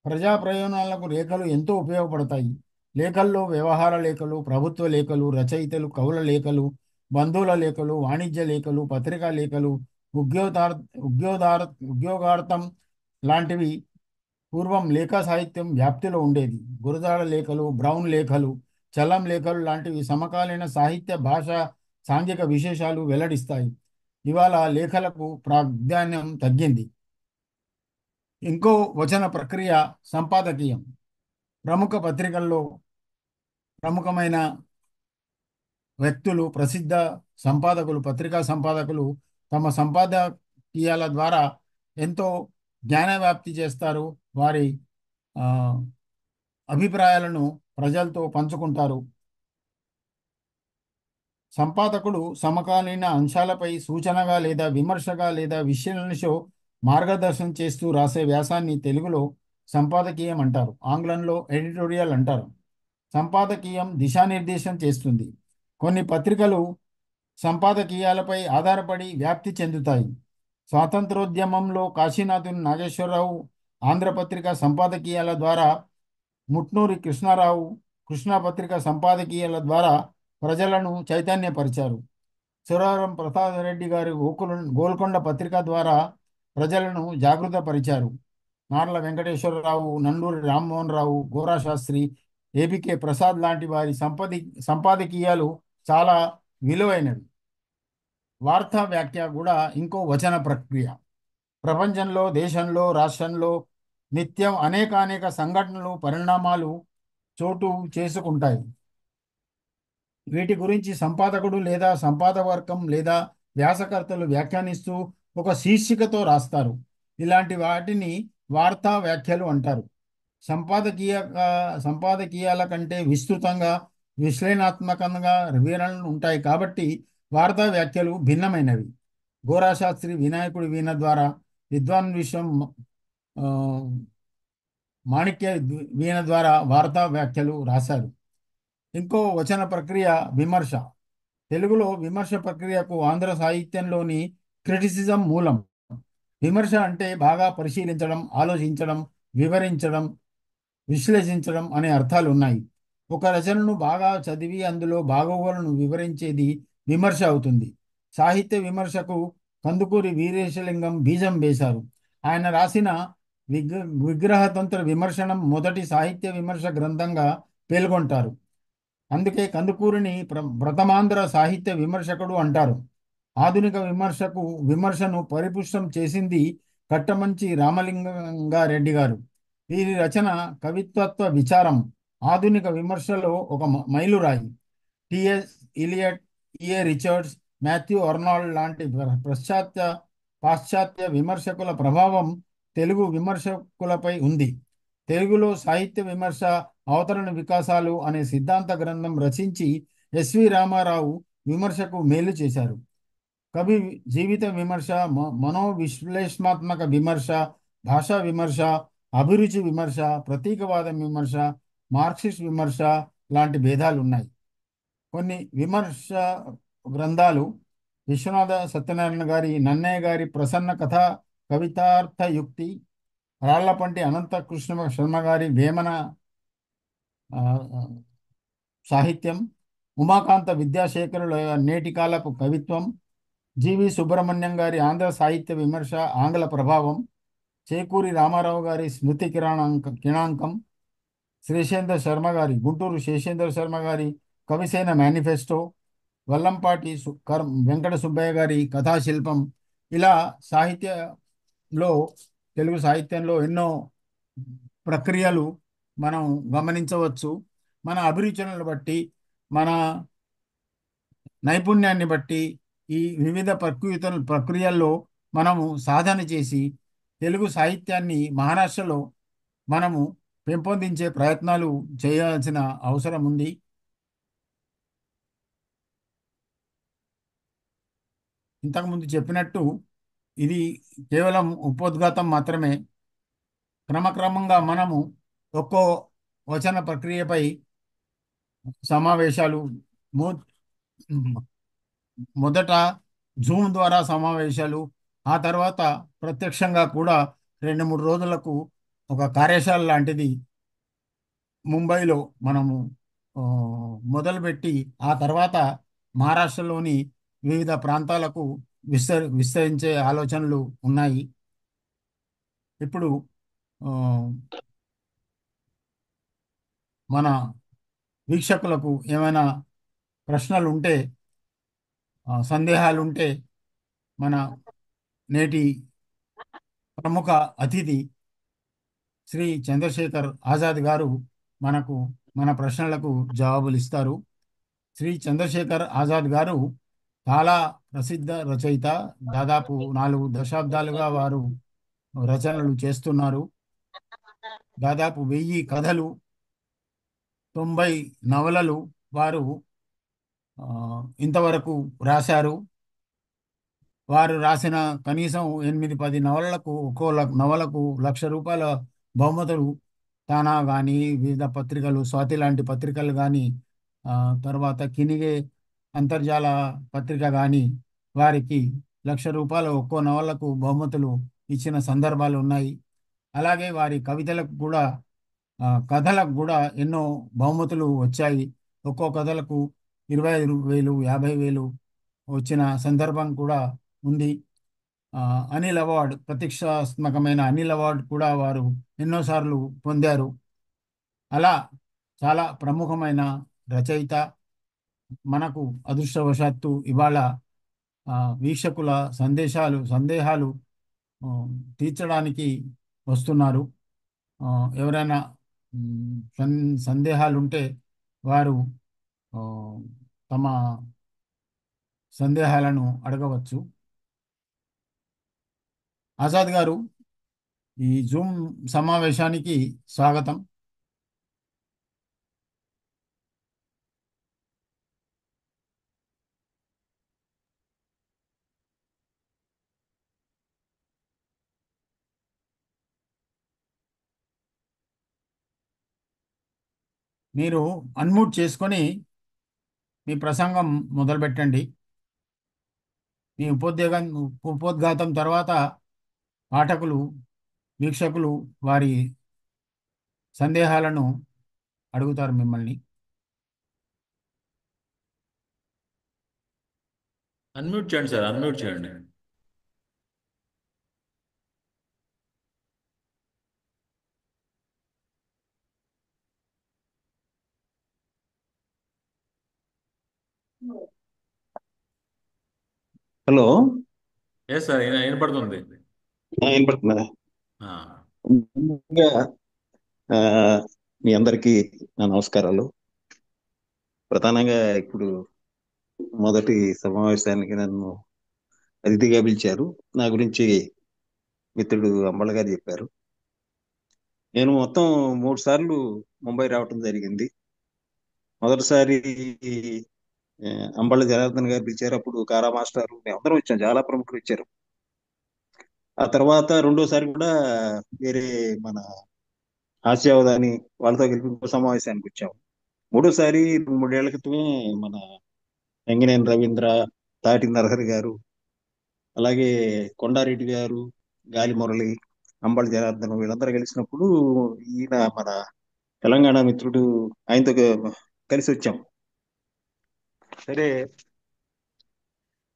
ప్రజా ప్రయోజనాలకు లేఖలు ఎంతో ఉపయోగపడతాయి. లేఖల్లో వ్యవహార లేఖలు, ప్రభుత్వ లేఖలు, రచయితలు, కవుల లేఖలు, బంధువుల లేఖలు, వాణిజ్య లేఖలు, పత్రికా లేఖలు, ఉద్యోగార్ ఉద్యోగార్ ఉద్యోగార్థం లాంటివి పూర్వం లేఖా సాహిత్యం వ్యాప్తిలో ఉండేది. గురజాడ లేఖలు, బ్రౌన్ లేఖలు, చలం లేఖలు లాంటివి సమకాలీన సాహిత్య, భాష, సాంఘిక విశేషాలు వెల్లడిస్తాయి. ఇవాళ లేఖలకు ప్రాధాన్యం తగ్గింది. ఇంకో వచన ప్రక్రియ సంపాదకీయం. ప్రముఖ పత్రికల్లో ప్రముఖమైన వ్యక్తులు, ప్రసిద్ధ సంపాదకులు, పత్రికా సంపాదకులు తమ సంపాదకీయాల ద్వారా ఎంతో జ్ఞానవ్యాప్తి చేస్తారు. వారి ఆ, అభిప్రాయాలను ప్రజలతో పంచుకుంటారు. సంపాదకుడు సమకాలీన అంశాలపై సూచనగా లేదా విమర్శగా లేదా విశ్లేషణలో మార్గదర్శనం చేస్తూ రాసే వ్యాసాన్ని తెలుగులో సంపాదకీయం అంటారు. ఆంగ్లంలో ఎడిటోరియల్ అంటారు. సంపాదకీయం దిశానిర్దేశం చేస్తుంది. కొన్ని పత్రికలు సంపాదకీయాలపై ఆధారపడి వ్యాప్తి చెందుతాయి. స్వాతంత్రోద్యమంలో కాశీనాథుని నాగేశ్వరరావు ఆంధ్రపత్రిక సంపాదకీయాల ద్వారా, ముట్నూరి కృష్ణారావు కృష్ణా పత్రిక సంపాదకీయాల ద్వారా ప్రజలను చైతన్యపరిచారు. సురవరం ప్రతాపరెడ్డి గారి గోల్కొండ పత్రిక ద్వారా ప్రజలను జాగృతపరిచారు. నార్ల వెంకటేశ్వరరావు, నండూరి రామ్మోహన్ రావు, గోరా శాస్త్రి ఏబికే ప్రసాద్ లాంటి వారి సంపాదకీయాలు చాలా విలువైనవి. వార్తా వ్యాఖ్య కూడా ఇంకో వచన ప్రక్రియ. ప్రపంచంలో, దేశంలో, రాష్ట్రంలో నిత్యం అనేక సంఘటనలు, పరిణామాలు చోటు చేసుకుంటాయి. వీటి గురించి సంపాదకుడు లేదా సంపాదకవర్గం లేదా వ్యాసకర్తలు వ్యాఖ్యానిస్తూ ఒక శీర్షికతో రాస్తారు. ఇలాంటి వాటిని వార్తా వ్యాఖ్యలు అంటారు. సంపాదకీయ సంపాదకీయాల కంటే విస్తృతంగా, విశ్లేషణాత్మకంగా వివరణలు ఉంటాయి కాబట్టి వార్తా వ్యాఖ్యలు భిన్నమైనవి. గోరాశాస్త్రి వినాయకుడి వీణ ద్వారా, విద్వాన్ విశ్వం ఆ, మాణిక్య వీణ ద్వారా వార్తా వ్యాఖ్యలు రాశారు. ఇంకో వచన ప్రక్రియ విమర్శ. తెలుగులో విమర్శ ప్రక్రియకు ఆంధ్ర సాహిత్యంలోని క్రిటిసిజం మూలం. విమర్శ అంటే బాగా పరిశీలించడం, ఆలోచించడం, వివరించడం, విశ్లేషించడం అనే అర్థాలు ఉన్నాయి. ఒక రచనను బాగా చదివి అందులో బాగోగులను వివరించేది విమర్శ అవుతుంది. సాహిత్య విమర్శకు కందుకూరి వీరేశలింగం బీజం వేశారు. ఆయన రాసిన విగ్రహతంత్ర విమర్శనం మొదటి సాహిత్య విమర్శ గ్రంథంగా పేర్కొంటారు. అందుకే కందుకూరిని ప్రథమాంధ్ర సాహిత్య విమర్శకుడు అంటారు. ఆధునిక విమర్శను పరిపుష్టం చేసింది కట్టమంచి రామలింగారెడ్డి గారు. వీరి రచన కవిత్వ విచారం ఆధునిక విమర్శలో ఒక మైలురాయి. T S Eliot, E A Richards, Matthew Arnold లాంటి పాశ్చాత్య విమర్శకుల ప్రభావం తెలుగు విమర్శకులపై ఉంది. తెలుగులో సాహిత్య విమర్శ అవతరణ వికాసాలు అనే సిద్ధాంత గ్రంథం రచించి ఎస్వి రామారావు విమర్శకు మేలు చేశారు. కవి జీవిత విమర్శ, మనోవిశ్లేషణాత్మక విమర్శ, భాషా విమర్శ, అభిరుచి విమర్శ, ప్రతీకవాద విమర్శ, మార్క్సిస్ట్ విమర్శ లాంటి భేదాలు ఉన్నాయి. కొన్ని విమర్శ గ్రంథాలు విశ్వనాథ సత్యనారాయణ గారి, నన్నయ్య గారి ప్రసన్న కథ కవితార్థయుక్తి, రాళ్లపంటి అనంతకృష్ణ శర్మ గారి వేమన ఆ, సాహిత్యం, ఉమాకాంత విద్యాశేఖరుల నేటి కాలపు కవిత్వం, జీవి సుబ్రహ్మణ్యం గారి ఆంధ్ర సాహిత్య విమర్శ ఆంగ్ల ప్రభావం, చేకూరి రామారావు గారి స్మృతి కిణాంకం, గుంటూరు శేషేంద్ర శర్మ గారి కవిసేన మేనిఫెస్టో, వల్లంపాటి వెంకట సుబ్బయ్య గారి కథాశిల్పం, ఇలా తెలుగు సాహిత్యంలో ఎన్నో ప్రక్రియలు మనం గమనించవచ్చు. మన అభిరుచులను బట్టి, మన నైపుణ్యాన్ని బట్టి ఈ వివిధ ప్రక్రియల్లో మనము సాధన చేసి తెలుగు సాహిత్యాన్ని మహారాష్ట్రలో మనము పెంపొందించే ప్రయత్నాలు చేయాల్సిన అవసరం ఉంది. ఇంతకుముందు చెప్పినట్టు ఇది కేవలం ఉపోద్ఘాతం మాత్రమే. క్రమక్రమంగా మనము ఒక్కో వచన ప్రక్రియపై సమావేశాలు మొదట జూమ్ ద్వారా సమావేశాలు, ఆ తర్వాత ప్రత్యక్షంగా కూడా 2-3 రోజులకు ఒక కార్యశాల లాంటిది ముంబైలో మనము మొదలుపెట్టి ఆ తర్వాత మహారాష్ట్రలోని వివిధ ప్రాంతాలకు విస్తరించే ఆలోచనలు ఉన్నాయి. ఇప్పుడు మన వీక్షకులకు ఏమైనా ప్రశ్నలు ఉంటే, సందేహాలు ఉంటే మన నేటి ప్రముఖ అతిథి శ్రీ చంద్రశేఖర్ ఆజాద్ గారు మన ప్రశ్నలకు జవాబులు ఇస్తారు. శ్రీ చంద్రశేఖర్ ఆజాద్ గారు చాలా ప్రసిద్ధ రచయిత. దాదాపు 4 దశాబ్దాలుగా వారు రచనలు చేస్తున్నారు. దాదాపు 1000 కథలు, 90 నవలలు వారు ఇంతవరకు రాశారు. వారు రాసిన కనీసం 8-10 నవలలకు, ఒక్కో నవలకు ₹1,00,000 బహుమతులు తానా కానీ, వివిధ పత్రికలు, స్వాతి లాంటి పత్రికలు కానీ, తర్వాత కినిగే అంతర్జాల పత్రిక కానీ వారికి ₹1,00,000 ఒక్కో నవలకు బహుమతులు ఇచ్చిన సందర్భాలు ఉన్నాయి. అలాగే వారి కవితలకు కూడా, కథలకు కూడా ఎన్నో బహుమతులు వచ్చాయి. ఒక్కో కథలకు 25,000, 50,000 వచ్చిన సందర్భం కూడా ఉంది. అనిల్ అవార్డు, ప్రతిష్టాత్మకమైన అనిల్ అవార్డు కూడా వారు ఎన్నోసార్లు పొందారు. అలా చాలా ప్రముఖమైన రచయిత. మనకు అదృష్టవశాత్తు ఇవాళ ఆ, వీక్షకుల సందేహాలు ఆ, తీర్చడానికి వస్తున్నారు. ఆ, ఎవరైనా సందేహాలు ఉంటే వారు ఆ, తమ సందేహాలను అడగవచ్చు. ఆజాద్ గారు, ఈ జూమ్ సమావేశానికి స్వాగతం. మీరు అన్మ్యూట్ చేసుకొని మీ ప్రసంగం మొదలుపెట్టండి. మీ ఉపోద్ఘాతం తర్వాత పాఠకులు, వీక్షకులు వారి సందేహాలను అడుగుతారు మిమ్మల్ని. అన్మ్యూట్ చేయండి సార్, అన్మ్యూట్ చేయండి. హలో. ఎస్ సార్, వినపడుతుంది. వినపడుతుందా? ఆ, ముందుగా ఆ, మీ అందరికీ నా నమస్కారాలు. ప్రధానంగా ఇప్పుడు మొదటి సమావేశానికి నన్ను అతిథిగా పిలిచారు. నా గురించి మిత్రుడు అంబళ్ళ గారు చెప్పారు. నేను మొత్తం 3 సార్లు ముంబై రావటం జరిగింది. మొదటిసారి ఆ, అంబళ్ళ జనార్దన్ గారు పిలిచారు. అప్పుడు కారా మాస్టర్ మేమందరం వచ్చాం, చాలా ప్రముఖులు వచ్చారు. ఆ తర్వాత రెండోసారి కూడా వేరే మన హాస్యావధాని వాళ్ళతో కలిపి ఇంకో సమావేశానికి వచ్చాం. మూడోసారి 2, 3 ఏళ్ల క్రితమే మన ఎంగినేని రవీంద్ర, తాటి నరహరి గారు, అలాగే కొండారెడ్డి గారు, గాలి మురళి, అంబళ జనార్దన్ వీళ్ళందరూ కలిసినప్పుడు ఈయన మన తెలంగాణ మిత్రుడు ఆయనతో కలిసి వచ్చాం. సరే,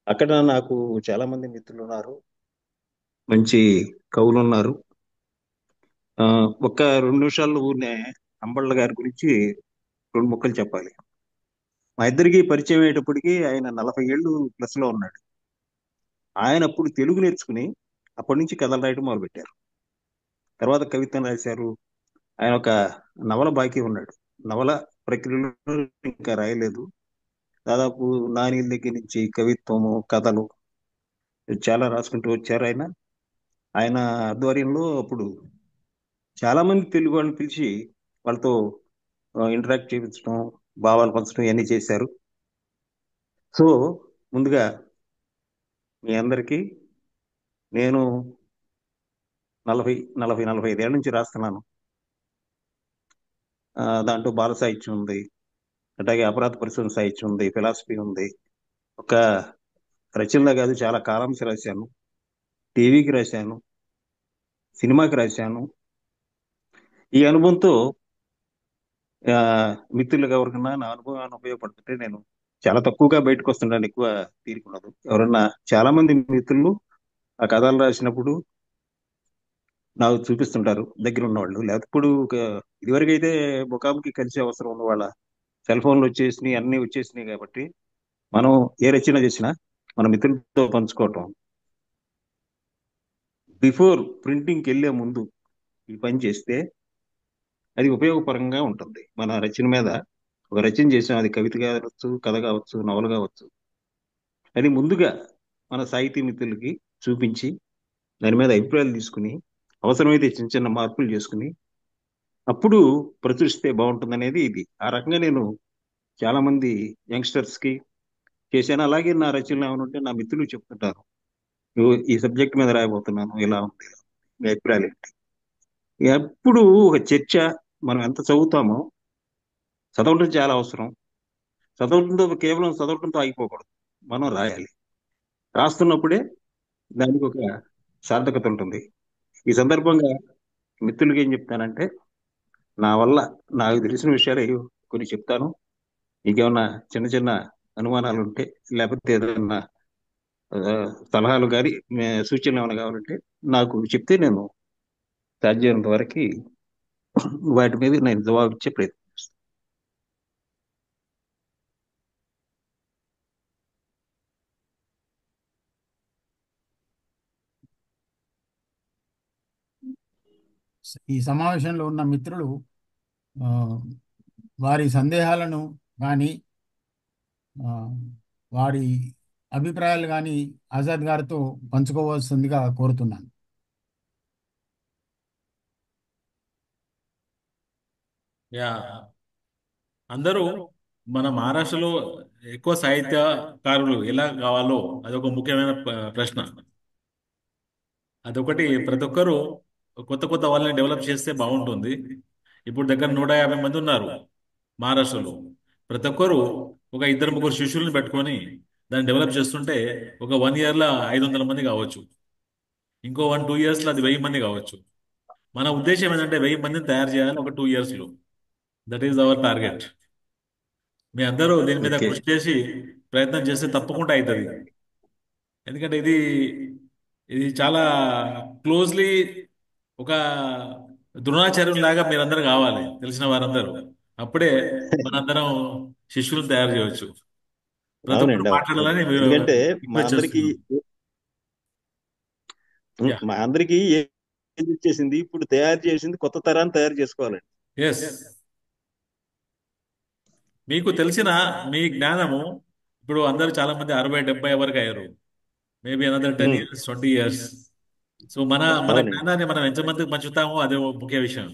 అక్కడ నాకు చాలా మంది మిత్రులు ఉన్నారు, మంచి కవులు ఉన్నారు. ఒక్క 2 నిమిషాల్లో ఊరినే అంబళ్ళ గారి గురించి 2 ముక్కలు చెప్పాలి. మా ఇద్దరికి పరిచయం అయ్యేటప్పటికి ఆయన 40 ఏళ్ళు ప్లస్ లో ఉన్నాడు. ఆయన అప్పుడు తెలుగు నేర్చుకుని అప్పటి నుంచి కథలు రాయడం మొదలుపెట్టారు. తర్వాత కవిత్వం రాశారు. ఆయన ఒక నవల బాకీ ఉన్నాడు. నవల ప్రక్రియలో ఇంకా రాయలేదు. దాదాపు నానీల దగ్గర నుంచి కవిత్వము, కథలు చాలా రాసుకుంటూ వచ్చారు ఆయన. ఆయన ఆధ్వర్యంలో అప్పుడు చాలా మంది తెలుగు వాళ్ళని పిలిచి వాళ్ళతో ఇంటరాక్ట్ చేయించడం, భావాలు పంచడం ఇవన్నీ చేశారు. సో ముందుగా మీ అందరికీ నేను 40 45 ఏళ్ల నుంచి రాస్తున్నాను. దాంట్లో బాల సాహిత్యం ఉంది, అట్లాగే అపరాధ పరిశోధన సాహిత్యం ఉంది, ఫిలాసఫీ ఉంది. ఒక రచనలో కాదు, చాలా కాలమ్స్ రాశాను, టీవీకి రాశాను, సినిమాకి రాశాను. ఈ అనుభవంతో ఆ, మిత్రులుగా ఎవరికన్నా నా అనుభవాన్ని ఉపయోగపడుతుంటే నేను చాలా తక్కువగా బయటకు వస్తుంటాను, ఎక్కువ తీరుకున్నది. ఎవరన్నా చాలా మంది మిత్రులు ఆ కథలు రాసినప్పుడు నాకు చూపిస్తుంటారు, దగ్గర ఉన్నవాళ్ళు. లేకపోతే ఇప్పుడు ఇదివరకు అయితే ముఖాముఖి కలిసే అవసరం ఉన్న వాళ్ళ సెల్ ఫోన్లు వచ్చేసినాయి, అన్ని వచ్చేసినాయి కాబట్టి మనం ఏ రచన చేసినా మన మిత్రులతో పంచుకోవటం, బిఫోర్ ప్రింటింగ్కి వెళ్లే ముందు ఈ పని చేస్తే అది ఉపయోగపరంగా ఉంటుంది. మన రచన మీద ఒక రచన చేసాం, అది కవిత కావచ్చు, కథ కావచ్చు, నవల కావచ్చు, అది ముందుగా మన సాహితీ మిత్రులకి చూపించి దాని మీద అభిప్రాయాలు తీసుకుని అవసరమైతే చిన్న చిన్న మార్పులు చేసుకుని అప్పుడు ప్రచురిస్తే బాగుంటుంది అనేది ఇది. ఆ రకంగా నేను చాలా మంది యంగ్స్టర్స్ కి చేశాను. అలాగే నా రచనలు ఏమైనా ఉంటే నా మిత్రులు చెప్తుంటారు, "ఇగో ఈ సబ్జెక్ట్ మీద రాయబోతున్నాను, ఇలా ఉంది, ఇలా ఉంది. మీ అభిప్రాయాలు ఏంటి?" ఎప్పుడు ఒక చర్చ. మనం ఎంత చదువుతామో చదవడం చాలా అవసరం. కేవలం చదవడంతో ఆగిపోకూడదు, మనం రాయాలి. రాస్తున్నప్పుడే దానికి ఒక సార్థకత ఉంటుంది. ఈ సందర్భంగా మిత్రులకి ఏం చెప్తానంటే, నా వల్ల నాకు తెలిసిన విషయాలు ఏవో కొన్ని చెప్తాను. మీకేమన్నా చిన్న చిన్న అనుమానాలు ఉంటే, లేకపోతే ఏదైనా ఆ, సలహాలు కానీ సూచనలు ఏమైనా కావాలంటే నాకు చెప్తే నేను సాధ్యమైనంత వరకు వాటి మీద నేను జవాబు ఇచ్చే ప్రయత్నం చేస్తాను. ఈ సమావేశంలో ఉన్న మిత్రులు ఆ, వారి సందేహాలను కానీ వారి అభిప్రాయాలు కానీ ఆజాద్ గారితో పంచుకోవాల్సిందిగా కోరుతున్నాను. యా, అందరూ మన మహారాష్ట్రలో ఎక్కువ సాహిత్యకారులు ఎలా కావాలో అదొక ముఖ్యమైన ప్రశ్న. అదొకటి ప్రతి ఒక్కరూ కొత్త కొత్త వాళ్ళని డెవలప్ చేస్తే బాగుంటుంది. ఇప్పుడు దగ్గర 150 మంది ఉన్నారు మహారాష్ట్రలో. ప్రతి ఒక్కరు ఒక ఇద్దరు ముగ్గురు శిష్యుల్ని పెట్టుకొని దాన్ని డెవలప్ చేస్తుంటే ఒక 1 ఇయర్లో 500 మంది కావచ్చు. ఇంకో 1-2 ఇయర్స్లో అది 1000 మంది కావచ్చు. మన ఉద్దేశం ఏంటంటే 1000 మందిని తయారు చేయాలి ఒక 2 ఇయర్స్లో. That is our target. మీ అందరూ దీని మీద ఓకే. కృషి చేసి ప్రయత్నం చేస్తే తప్పకుండా అవుతుంది. ఎందుకంటే ఇది ఇది చాలా క్లోజ్లీ ఒక ద్రోణాచార్యం లాగా మీరందరూ కావాలి, తెలిసిన వారందరూ. అప్పుడే మనందరం శిష్యులను తయారు చేయవచ్చు. ప్రతి ఒక్కరు అవునండి, అవును. మాట్లాడాలని ఎందుకంటే మా రిక్వెస్ట్ అందరికి చేస్తున్నాం. యా, మా అందరికి ఏది వచ్చేసింది, ఇప్పుడు తయారు చేసింది కొత్త తరాన్ని తయారు చేసుకోవాలండి. ఎస్. మీకు తెలిసిన మీ జ్ఞానము ఇప్పుడు అందరూ చాలా మంది 60-70 వరకు అయ్యారు. మేబీ అనదర్ 10 ఉమ్, ఇయర్స్ 20 ఇయర్స్. సో మన మన అవునండి, జ్ఞానాన్ని మనం ఎంతమందికి పంచుతామో అదే ఓ ముఖ్య విషయం.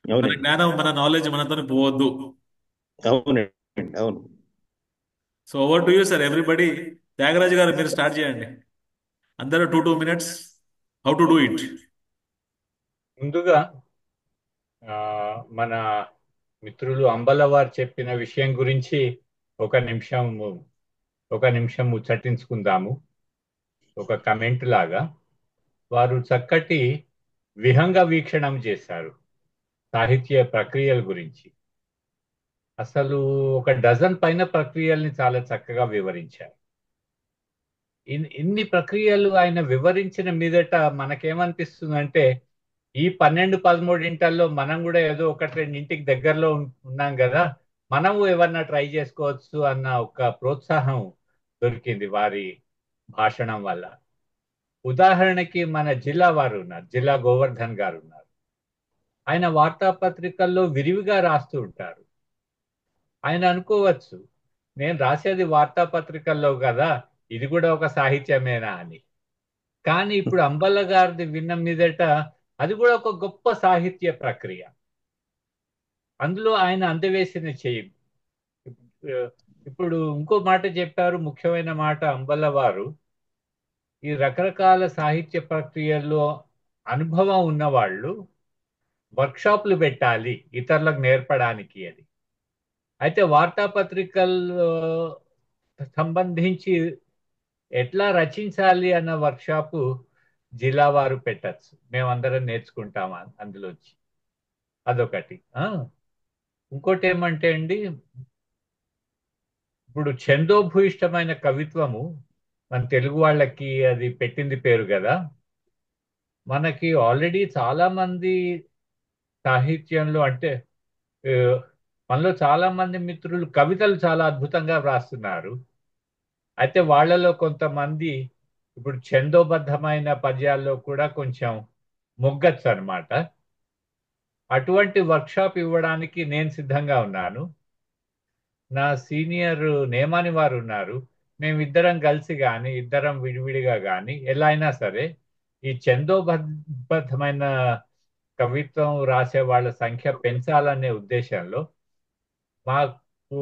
మన అవునండి, జ్ఞానం మన నాలెడ్జ్ మనతో పోవద్దు. అవునండి, అవును. So over to you sir everybody. Thyagaraju గారు మీరు స్టార్ట్ చేయండి. అందరూ 2-2 minutes. How to do it? ముందుగా ఆ, మన మిత్రులు అంబల వారు చెప్పిన విషయం గురించి ఒక నిమిషం ఒక నిమిషం ముచ్చటించుకుందాము. ఒక కమెంట్ లాగా వారు చక్కటి విహంగ వీక్షణం చేశారు సాహిత్య ప్రక్రియల గురించి. అసలు ఒక డజన్ పైన ప్రక్రియల్ని చాలా చక్కగా వివరించారు. ఇన్ని ప్రక్రియలు ఆయన వివరించిన మీదట మనకేమనిపిస్తుందంటే ఈ 12-13 మనం కూడా ఏదో ఒకటి రెండింటికి దగ్గరలో ఉన్నాం కదా, మనము ఏమన్నా ట్రై చేసుకోవచ్చు అన్న ఒక ప్రోత్సాహం దొరికింది వారి భాషణం వల్ల. ఉదాహరణకి మన జిల్లా వారు ఉన్నారు, జిల్లా గోవర్ధన్ గారు ఉన్నారు. ఆయన వార్తాపత్రికల్లో విరివిగా రాస్తూ ఉంటారు. ఆయన అనుకోవచ్చు నేను రాసేది వార్తాపత్రికల్లో కదా, ఇది కూడా ఒక సాహిత్యమేనా అని. కానీ ఇప్పుడు అంబల్ల గారిది విన్న మీదట అది కూడా ఒక గొప్ప సాహిత్య ప్రక్రియ. అందులో ఆయన అందవేసిన చెయ్యి. ఇప్పుడు ఇంకో మాట చెప్పారు, ముఖ్యమైన మాట అంబల్ల వారు. ఈ రకరకాల సాహిత్య ప్రక్రియల్లో అనుభవం ఉన్నవాళ్ళు వర్క్షాప్లు పెట్టాలి ఇతరులకు నేర్పడానికి అని. అయితే వార్తాపత్రికల్లో సంబంధించి ఎట్లా రచించాలి అన్న వర్క్షాపు జిల్లా వారు పెట్టచ్చు, మేమందరం నేర్చుకుంటాం అందులోంచి. అదొకటి. ఇంకోటి ఏమంటే అండి, ఇప్పుడు ఛందోభూయిష్టమైన కవిత్వము మన తెలుగు వాళ్ళకి అది పెట్టింది పేరు కదా. మనకి ఆల్రెడీ చాలా మంది సాహిత్యంలో అంటే ఆ, మనలో చాలా మంది మిత్రులు కవితలు చాలా అద్భుతంగా వ్రాస్తున్నారు. అయితే వాళ్ళలో కొంతమంది ఇప్పుడు ఛందోబద్ధమైన పద్యాల్లో కూడా కొంచెం మొగ్గచ్చు అనమాట. అటువంటి వర్క్షాప్ ఇవ్వడానికి నేను సిద్ధంగా ఉన్నాను. నా సీనియర్ నేమాని వారు ఉన్నారు. మేమిద్దరం కలిసి కానీ ఇద్దరం విడివిడిగా కానీ ఎలా అయినా సరే ఈ ఛందోబద్ధమైన కవిత్వం రాసే వాళ్ళ సంఖ్య పెంచాలనే ఉద్దేశంలో మాకు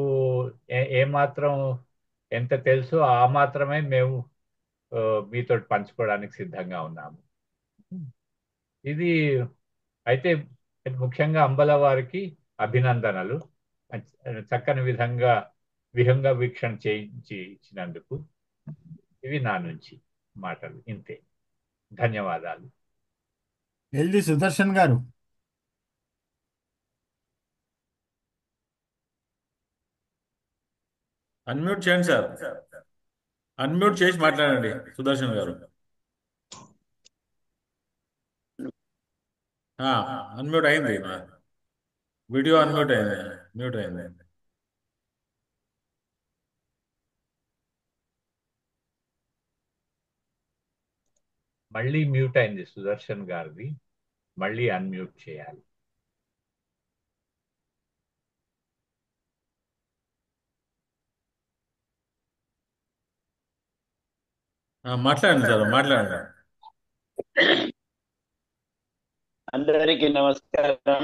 ఏమాత్రం ఎంత తెలుసో ఆ మాత్రమే మేము ఆ, మీతో పంచుకోవడానికి సిద్ధంగా ఉన్నాము. ఇది అయితే ముఖ్యంగా అంబల వారికి అభినందనలు. చక్కని విధంగా విహంగ వీక్షణ చేయించి ఇచ్చినందుకు. ఇవి నా నుంచి మాటలు ఇంతే. ధన్యవాదాలు. ఎల్ది సుదర్శన్ గారు. అన్మ్యూట్ చేయండి సార్. అన్మ్యూట్ చేసి మాట్లాడండి సుదర్శన్ గారు. అన్మ్యూట్ అయింది. వీడియో అన్మ్యూట్ అయింది, మ్యూట్ అయింది. మళ్ళీ మ్యూట్ అయింది సుదర్శన్ గారిది. మళ్ళీ అన్మ్యూట్ చేయాలి. మాట్లాడండి సార్, మాట్లాడండి. అందరికీ నమస్కారం.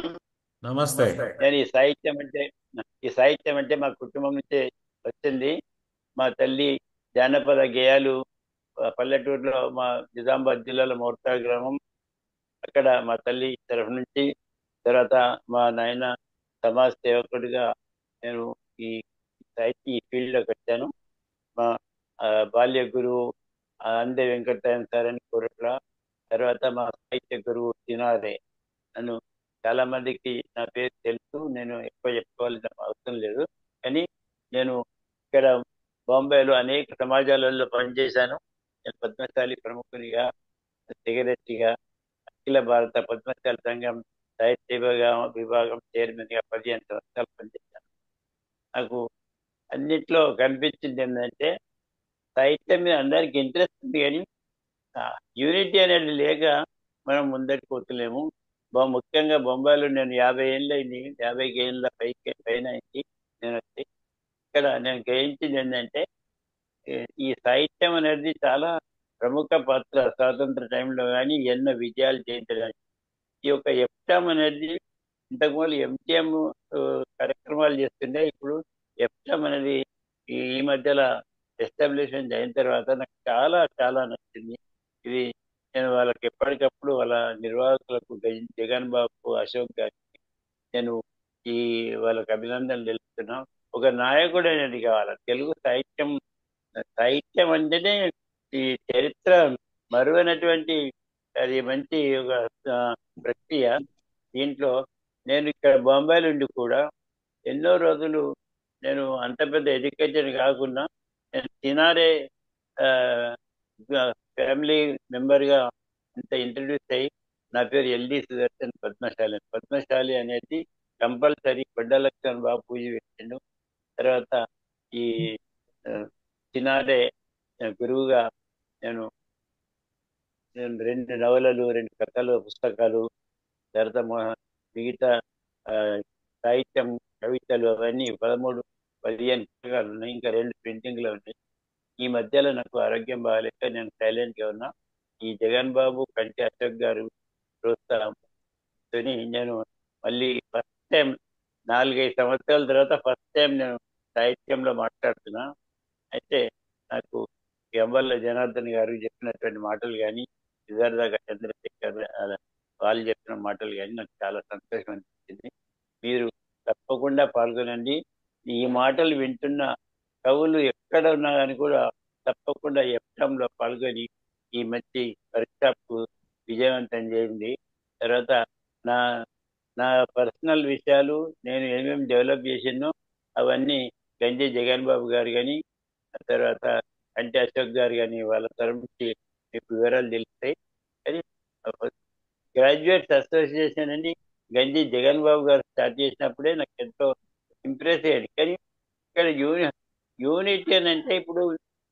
నమస్తే. నేను ఈ సాహిత్యం అంటే మా కుటుంబం నుంచే వచ్చింది. మా తల్లి జానపద గేయాలు పల్లెటూరులో, మా నిజామాబాద్ జిల్లాలో మోర్తాడ్ గ్రామం, అక్కడ మా తల్లి తరఫు నుంచి, తర్వాత మా నాయన సమాజ సేవకుడిగా నేను ఈ ఈ ఫీల్డ్ లోకి వచ్చాను. మా బాల్య గురువు అందే వెంకటరాయన్ సార్ అని కోరట్ల, తర్వాత మా సాహిత్య గురువు తినారే. నన్ను చాలా మందికి నా పేరు తెలుసు, నేను ఎక్కువ చెప్పుకోవాల్సిన అవసరం లేదు. కానీ నేను ఇక్కడ బాంబేలో అనేక సమాజాలలో పనిచేశాను. నేను పద్మశాలి ప్రముఖునిగా, సెక్రటరీగా, అఖిల భారత పద్మశాలి సంఘం సాహిత్య విభాగం చైర్మన్ గా 15 సంవత్సరాలు పనిచేశాను. నాకు అన్నిట్లో కనిపించింది ఏంటంటే, సాహిత్యం మీద అందరికి ఇంట్రెస్ట్ ఉంది, కానీ యూనిటీ అనేది లేక మనం ముందరికి పోతలేము. ముఖ్యంగా బొంబాయిలో నేను 50 ఏళ్ళు అయింది, 50 ఏళ్ళ పైన అయింది నేను వచ్చి. ఇక్కడ నేను గ్రహించింది ఏంటంటే, ఈ సాహిత్యం అనేది చాలా ప్రముఖ పాత్ర స్వాతంత్ర టైంలో కానీ ఎన్నో విజయాలు చేయించడానికి. ఈ యొక్క ఎఫ్టామ్ అనేది ఇంతకుముందు ఎంటీఎం కార్యక్రమాలు చేస్తుండే, ఇప్పుడు ఎఫ్టామ్ అనేది ఈ మధ్యలో ఎస్టాబ్లిష్మెంట్ అయిన తర్వాత నాకు చాలా చాలా నచ్చింది. ఇది నేను వాళ్ళకి ఎప్పటికప్పుడు వాళ్ళ నిర్వాహకులకు జగన్ బాబు, అశోక్ గారికి నేను ఈ వాళ్ళకి అభినందనలు తెలుపుతున్నాం. ఒక నాయకుడు అనేది కావాలి తెలుగు సాహిత్యం. సాహిత్యం అంటేనే ఈ చరిత్ర మరువైనటువంటి అది మంచి ఒక ప్రక్రియ. దీంట్లో నేను ఇక్కడ బొంబాయిలో ఉండి కూడా ఎన్నో రోజులు నేను అంత పెద్ద ఎడ్యుకేషన్ కాకుండా నేను తినారే ఫ్యామిలీ మెంబర్ గా ఇంత ఇంట్రడ్యూస్ అయ్యి, నా పేరు ఎల్డి సుదర్శన్ పద్మశాలి. పద్మశాలి అనేది కంపల్సరీ కొడ్డలక్ష్మణ్ బాబు పూజ పెట్టిండు. తర్వాత ఈ తినారే గురువుగా నేను 2 నవలలు, 2 కథలు, పుస్తకాలు, తర్వాత మిగతా సాహిత్యం, కవితలు అవన్నీ 13, 15 పుస్తకాలు ఉన్నాయి. ఇంకా 2 ప్రింటింగ్లు ఉన్నాయి. ఈ మధ్యలో నాకు ఆరోగ్యం బాగాలేక నేను సైలెంట్ గా ఉన్నా. ఈ జగన్ బాబు, కంటి అశోక్ గారు ప్రోత్సాహంతో నేను మళ్ళీ ఫస్ట్ టైం 4-5 సంవత్సరాల తర్వాత ఫస్ట్ టైం నేను సాహిత్యంలో మాట్లాడుతున్నా. అయితే నాకు ఎంవల్ల జనార్దన్ గారు చెప్పినటువంటి మాటలు కానీ, విదర్దాగా చంద్రశేఖర్ వాళ్ళు చెప్పిన మాటలు కానీ నాకు చాలా సంతోషం అనిపించింది. మీరు తప్పకుండా పాల్గొనండి. ఈ మాటలు వింటున్న కవులు ఎక్కడ ఉన్నా కానీ కూడా తప్పకుండా ఎఫ్ఎంలో పాల్గొని ఈ మంచి వర్క్షాప్ విజయవంతం చేయండి. తర్వాత నా నా పర్సనల్ విషయాలు నేను ఏమేమి డెవలప్ చేసినో అవన్నీ గంజి జగన్ బాబు గారు కానీ, తర్వాత కంటి అశోక్ గారు కానీ వాళ్ళ తరఫు నుంచి మీకు వివరాలు తెలుస్తాయి. కానీ గ్రాడ్యుయేట్స్ అసోసియేషన్ అని గంజి జగన్ బాబు గారు స్టార్ట్ చేసినప్పుడే నాకు ఎంతో ఇంప్రెస్ అయ్యాడు. కానీ ఇక్కడ యూనిటీ అని అంటే ఇప్పుడు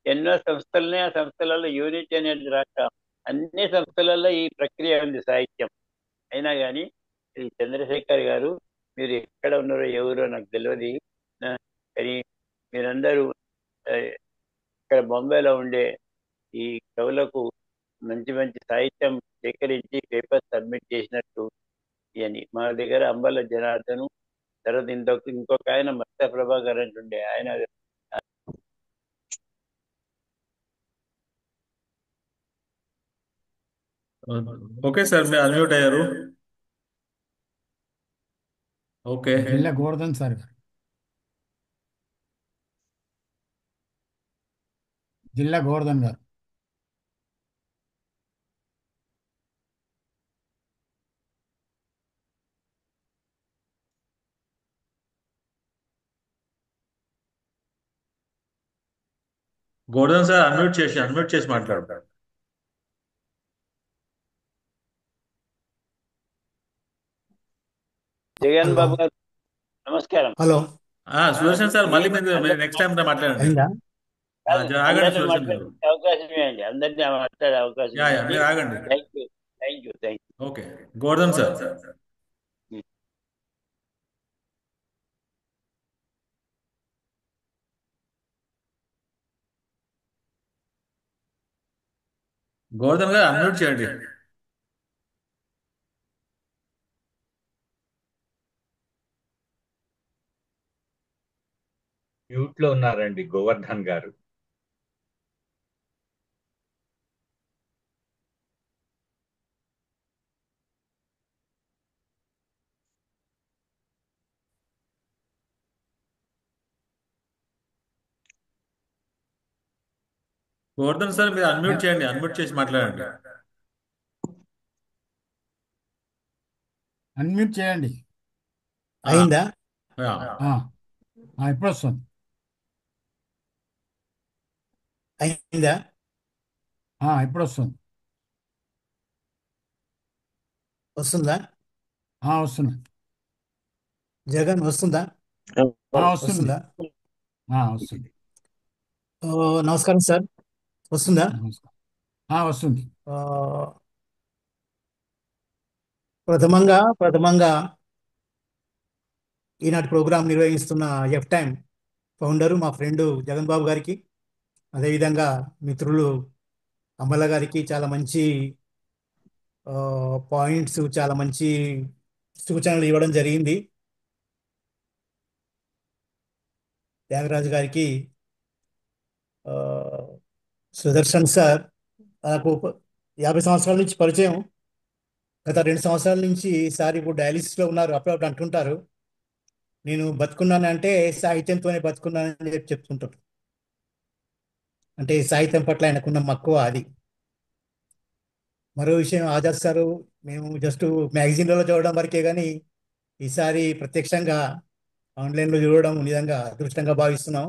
ఎన్నో సంస్థలనే, ఆ సంస్థలలో యూనిటీ అనేది రాక అన్ని సంస్థలలో ఈ ప్రక్రియ ఉంది సాహిత్యం. అయినా కానీ ఈ చంద్రశేఖర్ గారు మీరు ఎక్కడ ఉన్నారో ఎవరో నాకు తెలియదు, కానీ మీరందరూ ఇక్కడ బొంబాయిలో ఉండే ఈ కవులకు మంచి మంచి సాహిత్యం సేకరించి పేపర్ సబ్మిట్ చేసినట్టు అని. మా దగ్గర అంబల జనార్దను, తర్వాత ఇంకొక ఆయన మత్త ప్రభాకర్ అంటుండే ఆయన. ఓకే సార్, మీరు అన్మ్యూట్ అయ్యారు. ఓకే. జిల్లా గోవర్ధన్ సార్ గారు. జిల్లా గోవర్ధన్ గారు. గోవర్ధన్ సార్ అన్మ్యూట్ చేసి మాట్లాడతాడు. జగన్ బాబు గారు నమస్కారం. హలో. సుదర్శన్ సార్, మళ్ళీ మీరు నెక్స్ట్ టైం మాట్లాడండి. ఆగండి సుదర్శన్ గారు, అవకాశం ఇవ్వండి, అందరినీ మాట్లాడే అవకాశం. మీరు ఆగండి. Thank you. Okay, Govardhan sir. Govardhan గారు అన్మ్యూట్ చేయండి. మ్యూట్ లో ఉన్నారండి గోవర్ధన్ గారు. గోవర్ధన్ సార్ మీరు అన్మ్యూట్ చేయండి, అన్మ్యూట్ చేసి మాట్లాడండి. అన్మ్యూట్ చేయండి. అయిందా? యా. ఇప్పుడు వస్తుంది. అయిందా? ఇప్పుడు వస్తుంది. వస్తుందా? వస్తుంది. జగన్ వస్తుందా? వస్తుంది. వస్తుందా? వస్తుంది. నమస్కారం సార్. వస్తుందా? వస్తుంది. ప్రథమంగా ఈనాటి ప్రోగ్రాం నిర్వహిస్తున్న ఎఫ్ టైమ్ ఫౌండరు మా ఫ్రెండ్ జగన్ బాబు గారికి, అదేవిధంగా మిత్రులు అమల గారికి చాలా మంచి పాయింట్స్, చాలా మంచి సూచనలు ఇవ్వడం జరిగింది. త్యాగరాజు గారికి, సుదర్శన్ సార్ నాకు 50 సంవత్సరాల నుంచి పరిచయం. గత 2 సంవత్సరాల నుంచి సార్ ఇప్పుడు డయాలిసిస్లో ఉన్నారు. అప్పుడప్పుడు అంటుంటారు, నేను బతుకున్నానంటే సాహిత్యంతోనే బతుకున్నానని చెప్తుంటారు. అంటే సాహిత్యం పట్ల ఆయనకున్న మక్కువ అది. మరో విషయం, ఆజాద్ సారు మేము జస్ట్ మ్యాగజైన్లలో చదవడం వరకే కానీ ఈసారి ప్రత్యక్షంగా ఆన్లైన్లో చూడడం నిజంగా అదృష్టంగా భావిస్తున్నాం.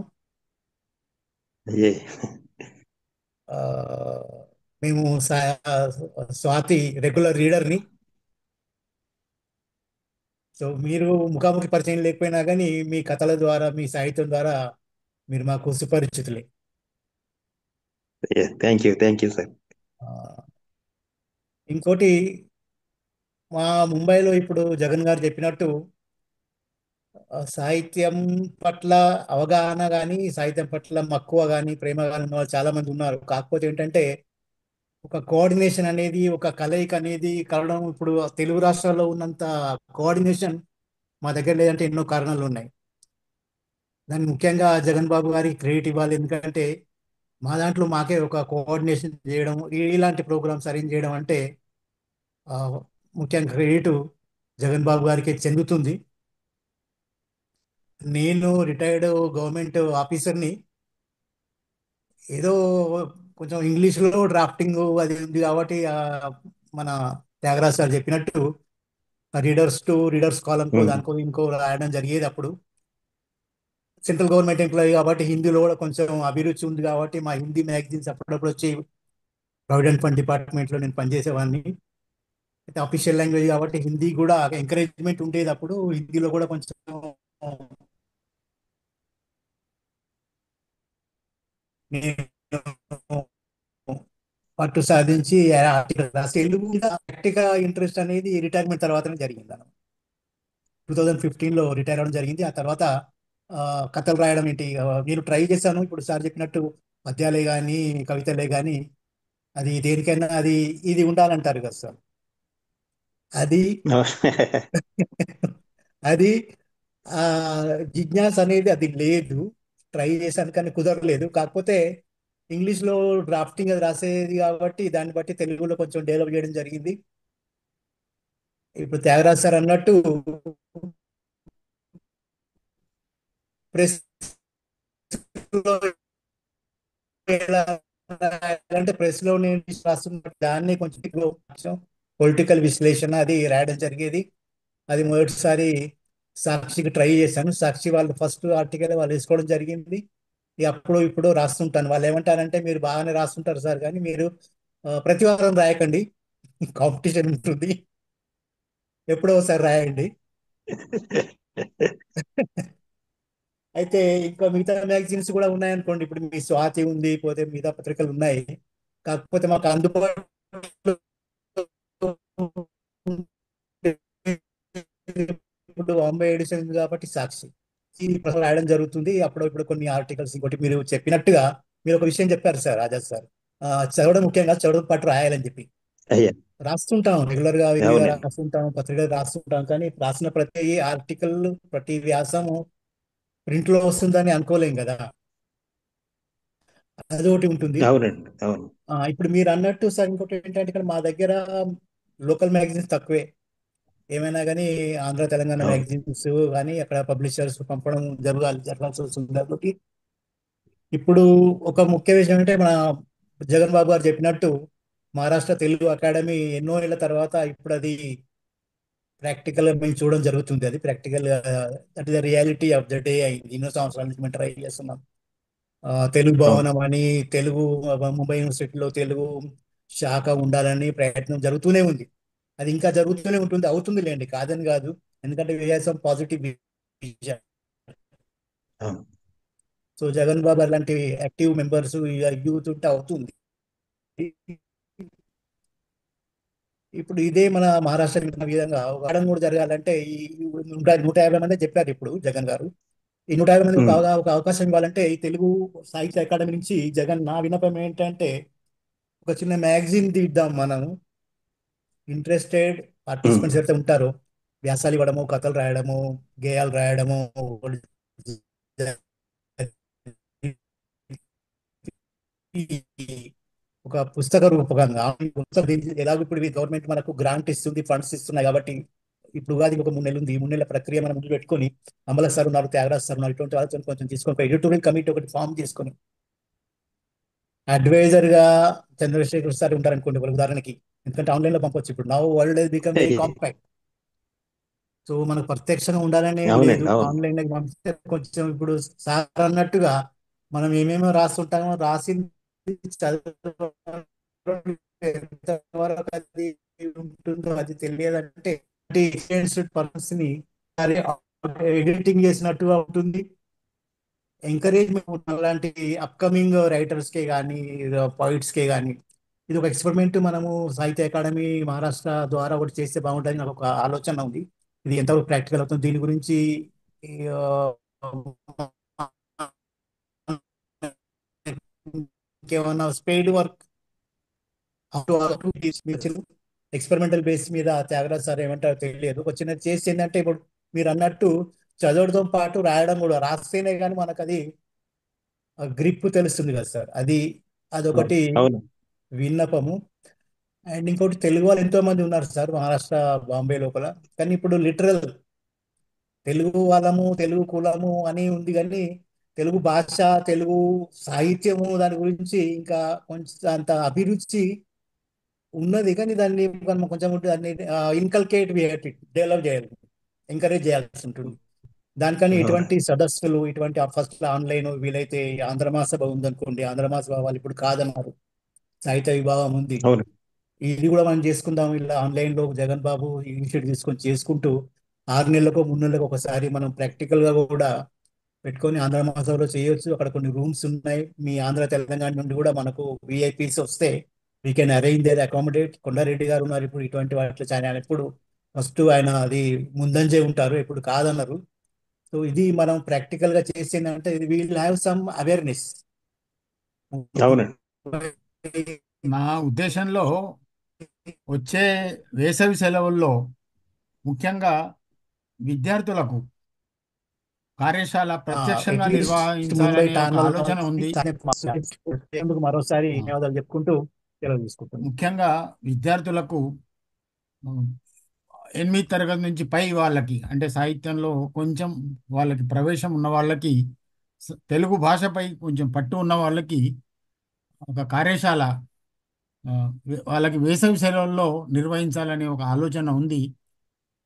ఆ, మేము స్వాతి రెగ్యులర్ రీడర్ని. సో మీరు ముఖాముఖి పరిచయం లేకపోయినా కానీ మీ కథల ద్వారా, మీ సాహిత్యం ద్వారా మీరు మాకు సుపరిచితులే. Thank you sir. ఇంకోటి, మా ముంబైలో ఇప్పుడు జగన్ గారు చెప్పినట్టు సాహిత్యం పట్ల అవగాహన కానీ, సాహిత్యం పట్ల మక్కువ కానీ, ప్రేమ కానీ ఉన్న వాళ్ళు చాలా మంది ఉన్నారు. కాకపోతే ఏంటంటే ఒక కోఆర్డినేషన్ అనేది, ఒక కలయిక అనేది కలవడం ఇప్పుడు తెలుగు రాష్ట్రాల్లో ఉన్నంత కోఆర్డినేషన్ మా దగ్గర లేదంటే ఎన్నో కారణాలు ఉన్నాయి. దాన్ని ముఖ్యంగా జగన్ బాబు గారికి క్రెడిట్ ఇవ్వాలి. ఎందుకంటే మా దాంట్లో మాకే ఒక కోఆర్డినేషన్ చేయడం, ఇలాంటి ప్రోగ్రామ్స్ అరేంజ్ చేయడం అంటే ముఖ్యంగా క్రెడిట్ జగన్ బాబు గారికి చెందుతుంది. నేను రిటైర్డ్ గవర్నమెంట్ ఆఫీసర్ని. ఏదో కొంచెం ఇంగ్లీష్లో డ్రాఫ్టింగ్ అది ఉంది కాబట్టి మన త్యాగరాజ్ సార్ చెప్పినట్టు రీడర్స్ టు రీడర్స్ కాలంకో దానికో ఇంకో రాయడం జరిగేది. అప్పుడు సెంట్రల్ గవర్నమెంట్ ఎంప్లాయీ కాబట్టి హిందీలో కూడా కొంచెం అభిరుచి ఉంది కాబట్టి మా హిందీ మ్యాగజైన్స్ అప్పుడప్పుడు వచ్చి ప్రావిడెంట్ ఫండ్ డిపార్ట్మెంట్లో నేను పనిచేసేవాడిని. అయితే అఫీషియల్ లాంగ్వేజ్ కాబట్టి హిందీ కూడా ఎంకరేజ్మెంట్ ఉండేది. అప్పుడు హిందీలో కూడా కొంచెం నేను పట్టు సాధించి తెలుగు మీద గట్టిగా ఇంట్రెస్ట్ అనేది రిటైర్మెంట్ తర్వాతనే జరిగింది. 2015లో రిటైర్ అవ్వడం జరిగింది. ఆ తర్వాత కథలు రాయడం ఏంటి నేను ట్రై చేశాను. ఇప్పుడు సార్ చెప్పినట్టు పద్యాలే కానీ, కవితలే కానీ, అది దేనికైనా ఇది ఉండాలంటారు కదా సార్. అది అది జిజ్ఞాస అనేది అది లేదు. ట్రై చేశాను కానీ కుదరలేదు. కాకపోతే ఇంగ్లీష్లో డ్రాఫ్టింగ్ అది రాసేది కాబట్టి దాన్ని బట్టి తెలుగులో కొంచెం డెవలప్ చేయడం జరిగింది. ఇప్పుడు త్యాగరాజ్ సార్ అన్నట్టు ప్రెస్ అంటే ప్రెస్లో నేను రాస్తున్న దాన్ని కొంచెం పొలిటికల్ విశ్లేషణ అది రాయడం జరిగేది. అది మొదటిసారి సాక్షికి ట్రై చేశాను. సాక్షి వాళ్ళు ఫస్ట్ ఆర్టికల్ వాళ్ళు వేసుకోవడం జరిగింది. అప్పుడు ఇప్పుడు రాస్తుంటాను. వాళ్ళు ఏమంటారంటే, మీరు బాగానే రాస్తుంటారు సార్, కానీ మీరు ప్రతి వారం రాయకండి, కాంపిటీషన్ ఉంటుంది, ఎప్పుడో ఒకసారి రాయండి. అయితే ఇంకా మిగతా మ్యాగజైన్స్ కూడా ఉన్నాయనుకోండి. ఇప్పుడు మీ స్వాతి ఉంది, పోతే మిగతా పత్రికలు ఉన్నాయి. కాకపోతే మాకు అందుబాటులో 97 ఎడిషన్ ఉంది కాబట్టి సాక్షి ఈ ప్రశ్న రాయడం జరుగుతుంది. అప్పుడు ఇప్పుడు కొన్ని ఆర్టికల్స్. ఇంకోటి మీరు చెప్పినట్టుగా మీరు ఒక విషయం చెప్పారు సార్, ఆజాద్ సార్, చదవడం ముఖ్యంగా చదవడం పాటు రాయాలని చెప్పి అయ్యా. రాస్తుంటాం, రెగ్యులర్ గా విరివిగా అవునండి. రాస్తుంటాం, పత్రికలు రాస్తుంటాం. కానీ రాసిన ప్రతి ఆర్టికల్, ప్రతి వ్యాసము ప్రింట్ లో వస్తుందని అనుకోలేం కదా, అదొకటి ఉంటుంది. అవునండి. అవును. ఇప్పుడు మీరు అన్నట్టు సార్ ఇంకోటి ఏంటంటే ఇక్కడ మా దగ్గర లోకల్ మ్యాగజైన్స్ తక్కువే, ఏమైనా కానీ ఆంధ్ర తెలంగాణ అవును. మ్యాగజైన్స్ కానీ అక్కడ పబ్లిషర్స్ పంపడం జరగాల్సి వస్తుంది. కాబట్టి ఇప్పుడు ఒక ముఖ్య విషయం అంటే మన జగన్ బాబు గారు చెప్పినట్టు మహారాష్ట్ర తెలుగు అకాడమీ ఎన్నో ఏళ్ల తర్వాత ఇప్పుడు అది ప్రాక్టికల్ మేము చూడడం జరుగుతుంది. అది practical, that is the reality of the day అయింది. ఎన్నో సంవత్సరాల నుంచి మేము ట్రై చేస్తున్నాం. తెలుగు అవును. భవనం అని, తెలుగు ముంబై యూనివర్సిటీలో తెలుగు శాఖ ఉండాలని ప్రయత్నం జరుగుతూనే ఉంది. అది ఇంకా జరుగుతూనే ఉంటుంది, అవుతుంది లేండి, కాదని కాదు. ఎందుకంటే we have some positive vision. అవును. సో జగన్ బాబు అలాంటి యాక్టివ్ మెంబర్స్ యూత్ ఉంటే అవుతుంది. ఇప్పుడు ఇదే మన మహారాష్ట్ర విధంగా వాడడం కూడా జరగాలంటే ఈ 150 మంది చెప్పారు ఇప్పుడు జగన్ గారు. ఈ 150 మంది ఉమ్. ఒక అవకాశం ఇవ్వాలంటే ఈ తెలుగు సాహిత్య అకాడమీ నుంచి జగన్ నా విన్నపం ఏంటంటే ఒక చిన్న మ్యాగజైన్ తీద్దాం మనం. ఇంట్రెస్టెడ్ ఉమ్. పార్టిసిపెంట్స్ ఎవరైతే ఉంటారో వ్యాసాలు ఇవ్వడము, కథలు రాయడము, గేయాలు రాయడము, ఒక పుస్తక రూపకంగా ఎలాగో ఇప్పుడు గవర్నమెంట్ మనకు గ్రాంట్ ఇస్తుంది, ఫండ్స్ ఇస్తున్నాయి. కాబట్టి ఇప్పుడు ఉగాదికి ఒక 3 నెలలు ఉంది. ఈ 3 నెలల ప్రక్రియ మనం ముందు పెట్టుకొని అమల సార్ ఉన్నారు, త్యాగరాజ్ సార్ ఉన్నారు, ఇటువంటి వాళ్ళతో కొంచెం తీసుకొని ఒక ఎడిటోరియల్ కమిటీ ఒకటి ఫామ్ చేసుకొని అడ్వైజర్ గా చంద్రశేఖర్ సార్ ఉంటారనుకోండి ఒక ఉదాహరణకి. ఎందుకంటే ఆన్లైన్ లో పంపొచ్చు. ఇప్పుడు now world has become very compact. So మనకు ప్రత్యక్షంగా ఉండాలని ఏం లేదు, అవునండి. అవును. ఆన్లైన్ లో పంపిస్తే కొంచెం ఇప్పుడు సార్ అన్నట్టుగా మనం ఏమేమో రాస్తుంటామో రాసింది చదవడం ఎంతవరకు అది ఉంటుందో అది తెలియదంటే ఎక్స్పీరియన్స్డ్ పర్సన్స్ ని ఎడిటింగ్ చేసినట్టుగా ఉంటుంది. ఎంకరేజ్మెంట్ అలాంటి అప్కమింగ్ రైటర్స్ కే కానీ, పోయిట్స్ కే కానీ ఇది ఒక ఎక్స్పెరిమెంట్ మనము సాహిత్య అకాడమీ మహారాష్ట్ర ద్వారా ఒకటి చేస్తే బాగుంటుంది నాకు ఒక ఆలోచన ఉంది. ఇది ఎంతవరకు ప్రాక్టికల్ అవుతుంది దీని గురించి ఈ, ఆ, ఇంకేమన్నా స్పెయిడ్ వర్క్ ఎక్స్పెరిమెంటల్ బేస్ మీద త్యాగరాజ్ సార్ ఏమంటారో తెలియదు. ఒక చిన్న చేసి ఏంటంటే ఇప్పుడు మీరు అన్నట్టు చదవడంతో పాటు రాయడం కూడా, రాస్తేనే కానీ మనకు అది గ్రిప్ తెలుస్తుంది కదా సార్. అదొకటి అవును. విన్నపము. అండ్ ఇంకోటి తెలుగు వాళ్ళు ఎంతో మంది ఉన్నారు సార్ మహారాష్ట్ర, బాంబే లోపల. కానీ ఇప్పుడు లిటరల్ తెలుగు వాళ్ళము, తెలుగు కులము అని ఉంది కానీ తెలుగు భాష, తెలుగు సాహిత్యము దాని గురించి ఇంకా కొంచెం అంత అభిరుచి ఉన్నది. కానీ దాన్ని మనం కొంచెం దాన్ని ఇన్కల్కేట్ డెవలప్ చేయాలి, ఎంకరేజ్ చేయాల్సి ఉంటుంది. దానికని అవునండి. ఇటువంటి సదస్సులు, ఇటువంటి ఫస్ట్ ఆన్లైన్, వీలైతే ఆంధ్ర మహాసభ ఉందనుకోండి, ఆంధ్ర మహాసభ వాళ్ళు ఇప్పుడు కాదన్నారు, సాహిత్య విభాగం ఉంది, అవును. ఇది కూడా మనం చేసుకుందాం. ఇలా ఆన్లైన్ లో జగన్ బాబు ఇనిషియేటివ్ తీసుకొని చేసుకుంటూ 6 నెలలకు 3 నెలలకు ఒకసారి మనం ప్రాక్టికల్ గా కూడా పెట్టుకొని ఆంధ్ర మహాసభలో చేయొచ్చు. అక్కడ కొన్ని రూమ్స్ ఉన్నాయి. మీ ఆంధ్ర తెలంగాణ నుండి కూడా మనకు విఐపీస్ వస్తే we can arrange their accommodate. Kondareddy గారు ఉన్నారు ఇప్పుడు, ఇటువంటి వాటిలో ఆయన ఎప్పుడు ఫస్ట్ ఆయన అది ముందంజే ఉంటారు, ఎప్పుడు కాదన్నారు. సో ఇది మనం ప్రాక్టికల్ గా చేసిందంటే ఇది విల్ హ్యావ్ సమ్ అవేర్నెస్. అవునండి. నా ఉద్దేశంలో వచ్చే వేసవి సెలవుల్లో ముఖ్యంగా విద్యార్థులకు కార్యశాల ప్రత్యక్షంగా అట్లీస్ట్ ముంబై నిర్వహించాలనే ఒక టార్నల్ ఆలోచన ఉంది. మరోసారి ధన్యవాదాలు చెప్పుకుంటూ సెలవు తీసుకుంటున్నాను. ముఖ్యంగా విద్యార్థులకు 8 తరగతి నుంచి పై వాళ్ళకి, అంటే సాహిత్యంలో కొంచెం వాళ్ళకి ప్రవేశం ఉన్న వాళ్ళకి, తెలుగు భాషపై కొంచెం పట్టు ఉన్న వాళ్ళకి ఒక కార్యశాల వాళ్ళకి వేసవి సెలవుల్లో నిర్వహించాలనే ఒక ఆలోచన ఉంది.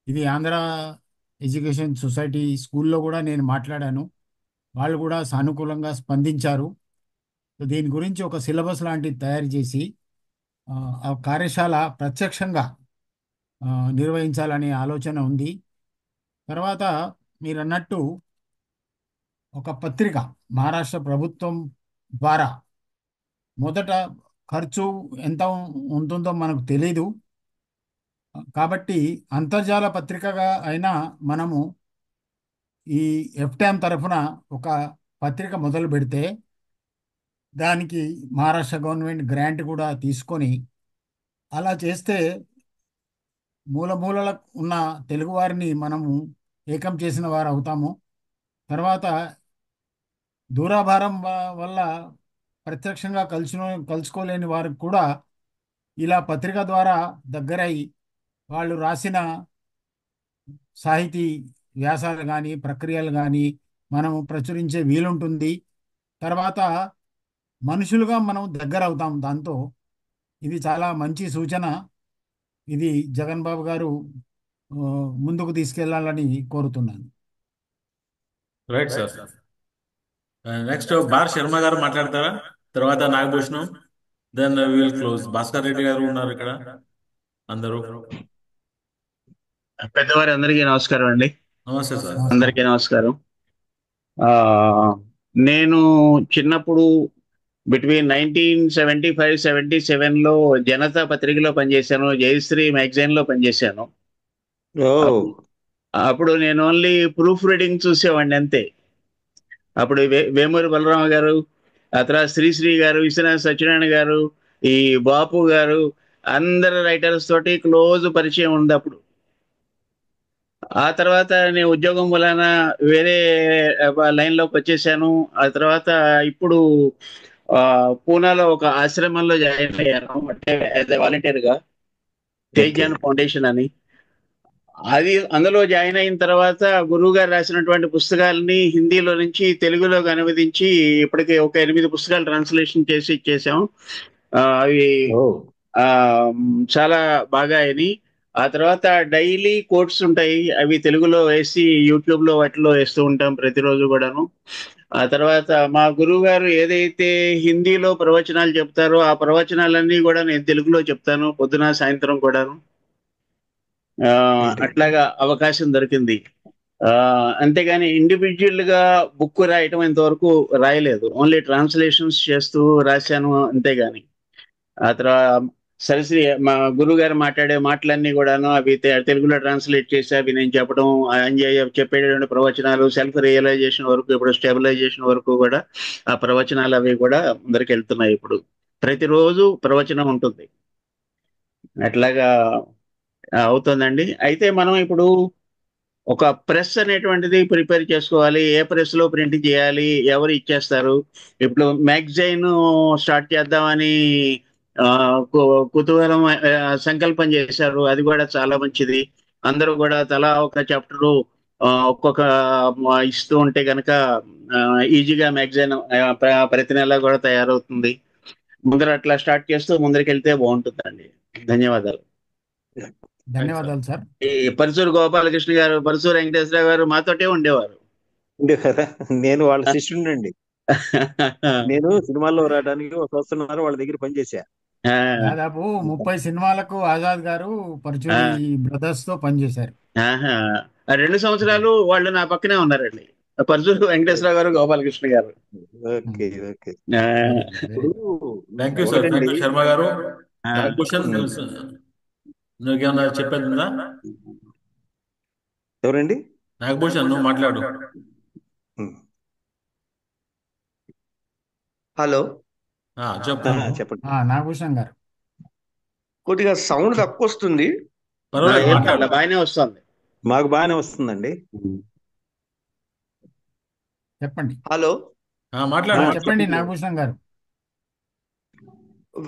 ఇది ఆంధ్ర ఎడ్యుకేషన్ సొసైటీ స్కూల్లో కూడా నేను మాట్లాడాను, వాళ్ళు కూడా సానుకూలంగా స్పందించారు. సో దీని గురించి ఒక సిలబస్ లాంటిది తయారు చేసి ఆ ఆ కార్యశాల ప్రత్యక్షంగా నిర్వహించాలనే ఆలోచన ఉంది. తర్వాత మీరు అన్నట్టు ఒక పత్రిక మహారాష్ట్ర ప్రభుత్వం ద్వారా, మొదట ఖర్చు ఎంత ఉంటుందో మనకు తెలీదు, కాబట్టి అంతర్జాల పత్రికగా అయినా మనము ఈ ఎఫ్టామ్ తరఫున ఒక పత్రిక మొదలు పెడితే దానికి మహారాష్ట్ర గవర్నమెంట్ గ్రాంట్ కూడా తీసుకొని అలా చేస్తే మూల మూలల ఉన్న తెలుగువారిని మనము ఏకం చేసిన వారు అవుతాము. తర్వాత దూరాభారం వల్ల ప్రత్యక్షంగా కలుసుకోలేని వారికి కూడా ఇలా పత్రిక ద్వారా దగ్గరై వాళ్ళు రాసిన సాహితీ వ్యాసాలు కానీ ప్రక్రియలు కానీ మనం ప్రచురించే వీలుంటుంది. తర్వాత మనుషులుగా మనం దగ్గర అవుతాం దాంతో. ఇది చాలా మంచి సూచన. ఇది జగన్ బాబు గారు ఆ, ముందుకు తీసుకెళ్లాలని కోరుతున్నాను. Right sir. Next bar Sharma గారు మాట్లాడతారా, తర్వాత Nagabhushanam, then will close. Bhaskar Reddy గారు ఉన్నారు ఇక్కడ అందరూ. పెద్దవారి అందరికీ నమస్కారం అండి. నమస్తే సార్. నమస్కారం. అందరికీ నమస్కారం. ఆ, నేను చిన్నప్పుడు బిట్వీన్ 1975-77లో జనతా పత్రికలో పనిచేశాను, జయశ్రీ మ్యాగజైన్ లో పనిచేశాను. ఓ అప్పుడు నేను ఓన్లీ ప్రూఫ్ రీడింగ్ చూసేవాడిని అంతే. అప్పుడు వేమూరి బలరామ గారు, ఆ తర్వాత శ్రీశ్రీ గారు, విశ్వనాథ సత్యనారాయణ గారు, ఈ బాపు గారు, అందరు రైటర్స్ తోటి క్లోజ్ పరిచయం ఉంది అప్పుడు. ఆ తర్వాత నేను ఉద్యోగం వలన వేరే లైన్లోకి వచ్చేసాను. ఆ తర్వాత ఇప్పుడు పూనాలో ఒక ఆశ్రమంలో జాయిన్ అయ్యాను, అంటే యాజ్ ఎ వాలంటీర్గా, తేజాన్ ఫౌండేషన్ అని. అది అందులో జాయిన్ అయిన తర్వాత గురువు గారు రాసినటువంటి పుస్తకాలని హిందీలో నుంచి తెలుగులోకి అనువదించి ఇప్పటికి ఒక 8 పుస్తకాలు ట్రాన్స్లేషన్ చేసి ఇచ్చేసాం. అవి ఓ ఆ చాలా బాగా అయినాయి. ఆ తర్వాత డైలీ కోట్స్ ఉంటాయి, అవి తెలుగులో వేసి యూట్యూబ్ లో వాటిలో వేస్తూ ఉంటాం ప్రతిరోజు కూడాను. ఆ తర్వాత మా గురువు గారు ఏదైతే హిందీలో ప్రవచనాలు చెప్తారో ఆ ప్రవచనాలన్నీ కూడా నేను తెలుగులో చెప్తాను, పొద్దున సాయంత్రం కూడాను. అట్లాగా అవకాశం దొరికింది. అంతేగాని ఇండివిజువల్ గా బుక్ రాయటం ఇంతవరకు రాయలేదు, ఓన్లీ ట్రాన్స్లేషన్స్ చేస్తూ రాశాను అంతేగాని. ఆ తర్వాత సరశ్రీ మా గురువు గారు మాట్లాడే మాటలన్నీ కూడాను అవి తెలుగులో ట్రాన్స్లేట్ చేసి అవి నేను చెప్పడం, చెప్పేటువంటి ప్రవచనాలు సెల్ఫ్ రియలైజేషన్ వరకు, ఇప్పుడు స్టెబిలైజేషన్ వరకు కూడా ఆ ప్రవచనాలు అవి కూడా ముందరికి వెళ్తున్నాయి. ఇప్పుడు ప్రతిరోజు ప్రవచనం ఉంటుంది, అట్లాగా అవుతుందండి. అయితే మనం ఇప్పుడు ఒక ప్రెస్ అనేటువంటిది ప్రిపేర్ చేసుకోవాలి. ఏ ప్రెస్ లో ప్రింట్ చేయాలి, ఎవరు ఇచ్చేస్తారు. ఇప్పుడు మ్యాగజైన్ స్టార్ట్ చేద్దామని కుతూహలం సంకల్పం చేశారు, అది కూడా చాలా మంచిది. అందరూ కూడా తలా ఒక చాప్టరు ఒక్కొక్క ఇస్తూ ఉంటే కనుక ఈజీగా మ్యాగజైన్ ప్రతి నెల కూడా తయారవుతుంది. ముందర అట్లా స్టార్ట్ చేస్తూ ముందరికి బాగుంటుందండి. ధన్యవాదాలు. ధన్యవాదాలు సార్. ఈ పరుసూరు గోపాలకృష్ణ గారు, పరుసూరు వెంకటేశ్వర గారు మాతోటే ఉండేవారు. ఉండేవారా? నేను వాళ్ళ శిష్యుడినండి. నేను సినిమాల్లో రావడానికి 1 సంవత్సరం వాళ్ళ దగ్గర పనిచేశా. దాదాపు 30 సినిమాలకు ఆజాద్ గారు పరుచూరి బ్రదర్స్ తో పనిచేశారు. 2 సంవత్సరాలు వాళ్ళు నా పక్కనే ఉన్నారండి, పరుసూరు వెంకటేశ్వర గారు, గోపాలకృష్ణ గారు. Okay okay. Thank you sir. Thank you Sharma గారు. క్వశ్చన్ నువ్వేమన్నా చెప్పేది ఉందా? ఎవరండి? నాగభూషణ్, నువ్వు మాట్లాడు. హలో, చెప్పు. చెప్పండి. నాగభూషణ్ గారు, కొద్దిగా సౌండ్ తక్కువ వస్తుంది. పర్వాలేదు, మాట్లాడు. బాగానే వస్తుంది. మాకు బాగానే వస్తుందండి. చెప్పండి. హలో, మాట్లాడు. చెప్పండి నాగభూషణ్ గారు.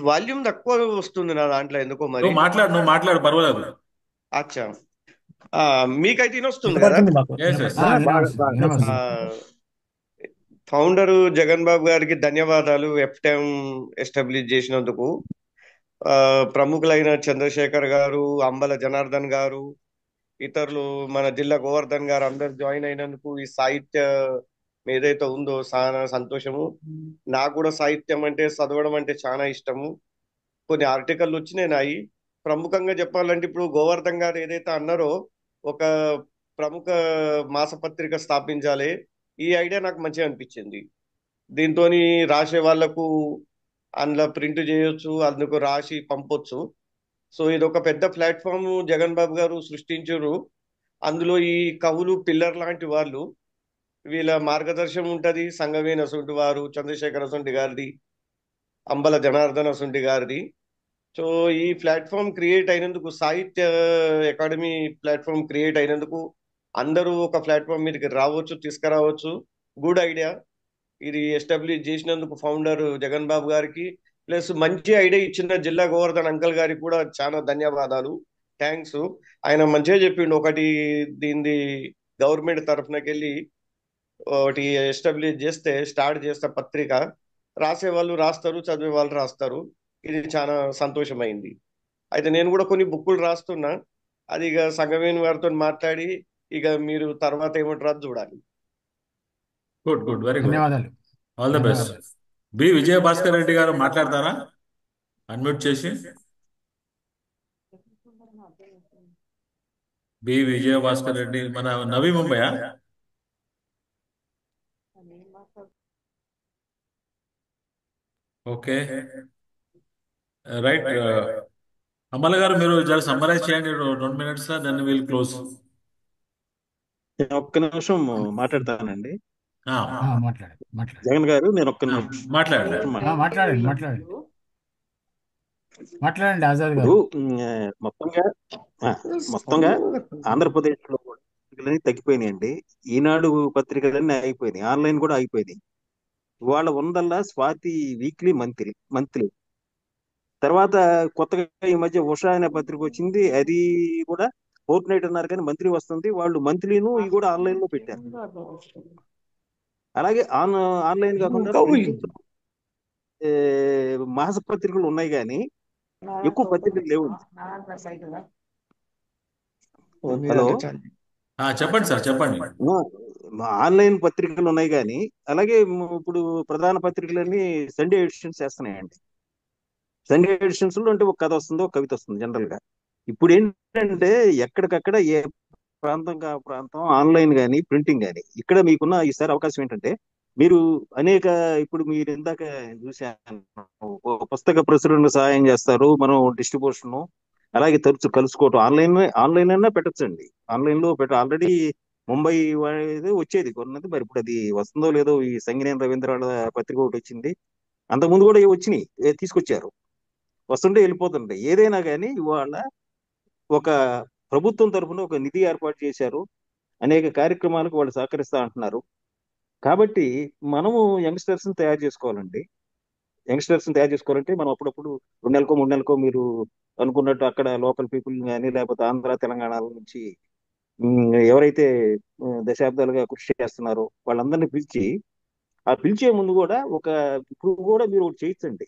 వాల్యూమ్ తక్కువ వస్తుంది నా దాంట్లో ఎందుకో మరి. నువ్వు మాట్లాడు, పర్వాలేదు. అచ్చా, మీకైతే వస్తుంది కదా? Yes, yes. ఫౌండర్ జగన్ బాబు గారికి ధన్యవాదాలు ఎఫ్టైమ్ ఎస్టాబ్లిష్ చేసినందుకు. ప్రముఖులైన చంద్రశేఖర్ గారు, అంబల జనార్దన్ గారు, ఇతరులు మన జిల్లా గోవర్ధన్ గారు అందరు జాయిన్ అయినందుకు ఈ సాహిత్యం ఏదైతే ఉందో చాలా సంతోషము. నాకు కూడా సాహిత్యం అంటే, చదవడం అంటే చాలా ఇష్టము. కొన్ని ఆర్టికల్ వచ్చినాయి నాయి. ప్రముఖంగా చెప్పాలంటే ఇప్పుడు గోవర్ధన్ గారు ఏదైతే అన్నారో ఒక ప్రముఖ మాసపత్రిక స్థాపించాలి, ఈ ఐడియా నాకు మంచిగా అనిపించింది. దీంతో రాసే వాళ్లకు అందులో ప్రింట్ చేయొచ్చు, అందుకు రాసి పంపొచ్చు. సో ఇది ఒక పెద్ద ప్లాట్ఫామ్ జగన్ బాబు గారు సృష్టించారు. అందులో ఈ కవులు పిల్లర్ లాంటి వాళ్ళు వీళ్ళ మార్గదర్శనం ఉంటది. సంగవేన అసొంటి వారు, చంద్రశేఖర్ అసొంటి గారిది, అంబల జనార్దన్ అసొంటి గారిది. సో ఈ ప్లాట్ఫామ్ క్రియేట్ అయినందుకు, సాహిత్య అకాడమీ ప్లాట్ఫామ్ క్రియేట్ అయినందుకు అందరూ ఒక ప్లాట్ఫామ్ మీదకి రావచ్చు, తీసుకురావచ్చు. Good idea. ఇది ఎస్టాబ్లిష్ చేసినందుకు ఫౌండర్ జగన్ బాబు గారికి, ప్లస్ మంచి ఐడియా ఇచ్చిన జిల్లా గోవర్ధన్ అంకల్ గారికి కూడా చాలా ధన్యవాదాలు, థ్యాంక్స్. ఆయన మంచిగా చెప్పిండు. ఒకటి దీన్ని గవర్నమెంట్ తరఫునకెళ్ళి ఒకటి ఎస్టాబ్లిష్ చేస్తే, స్టార్ట్ చేస్తే పత్రిక, రాసే వాళ్ళు రాస్తారు, చదివే వాళ్ళు రాస్తారు. ఇది చాలా సంతోషమైంది. అయితే నేను కూడా కొన్ని బుక్కులు రాస్తున్నా. అది ఇక సంగమేని వారితో మాట్లాడి ఇక మీరు తర్వాత ఏమంటారు చూడాలి. గుడ్ గుడ్, వెరీ గుడ్, ధన్యవాదాలు. All the best. ధన్యవాదాలు. బి విజయభాస్కర్ రెడ్డి గారు మాట్లాడతారా? అన్మ్యూట్ చేసి. బి విజయభాస్కర్ రెడ్డి మన నవీ ముంబయా? Okay, right. అమల గారు మీరు జర సమ్మరైజ్ చేయండి 2 minutes, దెన్ విల్ క్లోజ్. నేను ఒక్క నిమిషం మాట్లాడతానండి. మాట్లాడండి మాట్లాడండి జగన్ గారు, నేను ఒక్క నిమిషం మాట్లాడండి. మాట్లాడండి మాట్లాడండి మాట్లాడండి ఆజాద్ ఇప్పుడు గారు. మొత్తంగా ఆంధ్రప్రదేశ్ లో కూడా పత్రికలన్నీ తగ్గిపోయినాయండి. ఈనాడు పత్రికలన్నీ అయిపోయినాయి, ఆన్లైన్ కూడా అయిపోయినాయి. ఇవాళ ఉందల్లా స్వాతి వీక్లీ, మంత్లీ. తర్వాత కొత్తగా ఈ మధ్య ఉషా అనే పత్రిక వచ్చింది, అది కూడా ఫోర్త్ నైట్ అన్నారు కానీ మంత్లీ వస్తుంది. వాళ్ళు మంత్లీను ఇవి కూడా ఆన్లైన్ లో పెట్టారు. అలాగే ఆన్లైన్ కాకుండా మాస పత్రికలు ఉన్నాయి కానీ ఎక్కువ పత్రికలు లేవు. హలో, చెప్పండి సార్, చెప్పండి. ఆన్లైన్ పత్రికలు ఉన్నాయి కానీ అలాగే ఇప్పుడు ప్రధాన పత్రికలన్నీ సండే ఎడిషన్స్ చేస్తున్నాయండి. సండే ఎడిషన్స్ లో అంటే ఒక కథ వస్తుంది, ఒక కవిత వస్తుంది జనరల్ గా. ఇప్పుడు ఏంటంటే ఎక్కడికక్కడ ఏ ప్రాంతం ప్రాంతం ఆన్లైన్ కానీ ప్రింటింగ్ కానీ. ఇక్కడ మీకున్న ఈసారి అవకాశం ఏంటంటే మీరు అనేక, ఇప్పుడు మీరు ఇందాక చూసాను, పుస్తక ప్రచురణ సహాయం చేస్తారు, మనం డిస్ట్రిబ్యూషన్, అలాగే తరచు కలుసుకోవటం. ఆన్లైన్ అయినా పెట్టచ్చండి. ఆన్లైన్ లో ఆల్రెడీ ముంబై వచ్చేది కొన్నది, మరి ఇప్పుడు అది వస్తుందో లేదో. ఈ సంగినేని రవీంద్ర వాళ్ళ పత్రిక ఒకటి వచ్చింది, అంతకుముందు కూడా వచ్చినాయి, తీసుకొచ్చారు, వస్తుంటే వెళ్ళిపోతుంటాయి. ఏదైనా కానీ ఇవాళ ఒక ప్రభుత్వం తరఫున ఒక నిధి ఏర్పాటు చేశారు, అనేక కార్యక్రమాలకు వాళ్ళు సహకరిస్తా అంటున్నారు. కాబట్టి మనము యంగ్స్టర్స్ తయారు చేసుకోవాలండి. మనం అప్పుడప్పుడు 2 నెలలకో 3 నెలలకో మీరు అనుకున్నట్టు అక్కడ లోకల్ పీపుల్ కానీ, లేకపోతే ఆంధ్ర తెలంగాణ నుంచి ఎవరైతే దశాబ్దాలుగా కృషి చేస్తున్నారో వాళ్ళందరినీ పిలిచి, ఆ పిలిచే ముందు కూడా ఇప్పుడు కూడా మీరు ఒకటి చేయొచ్చండి.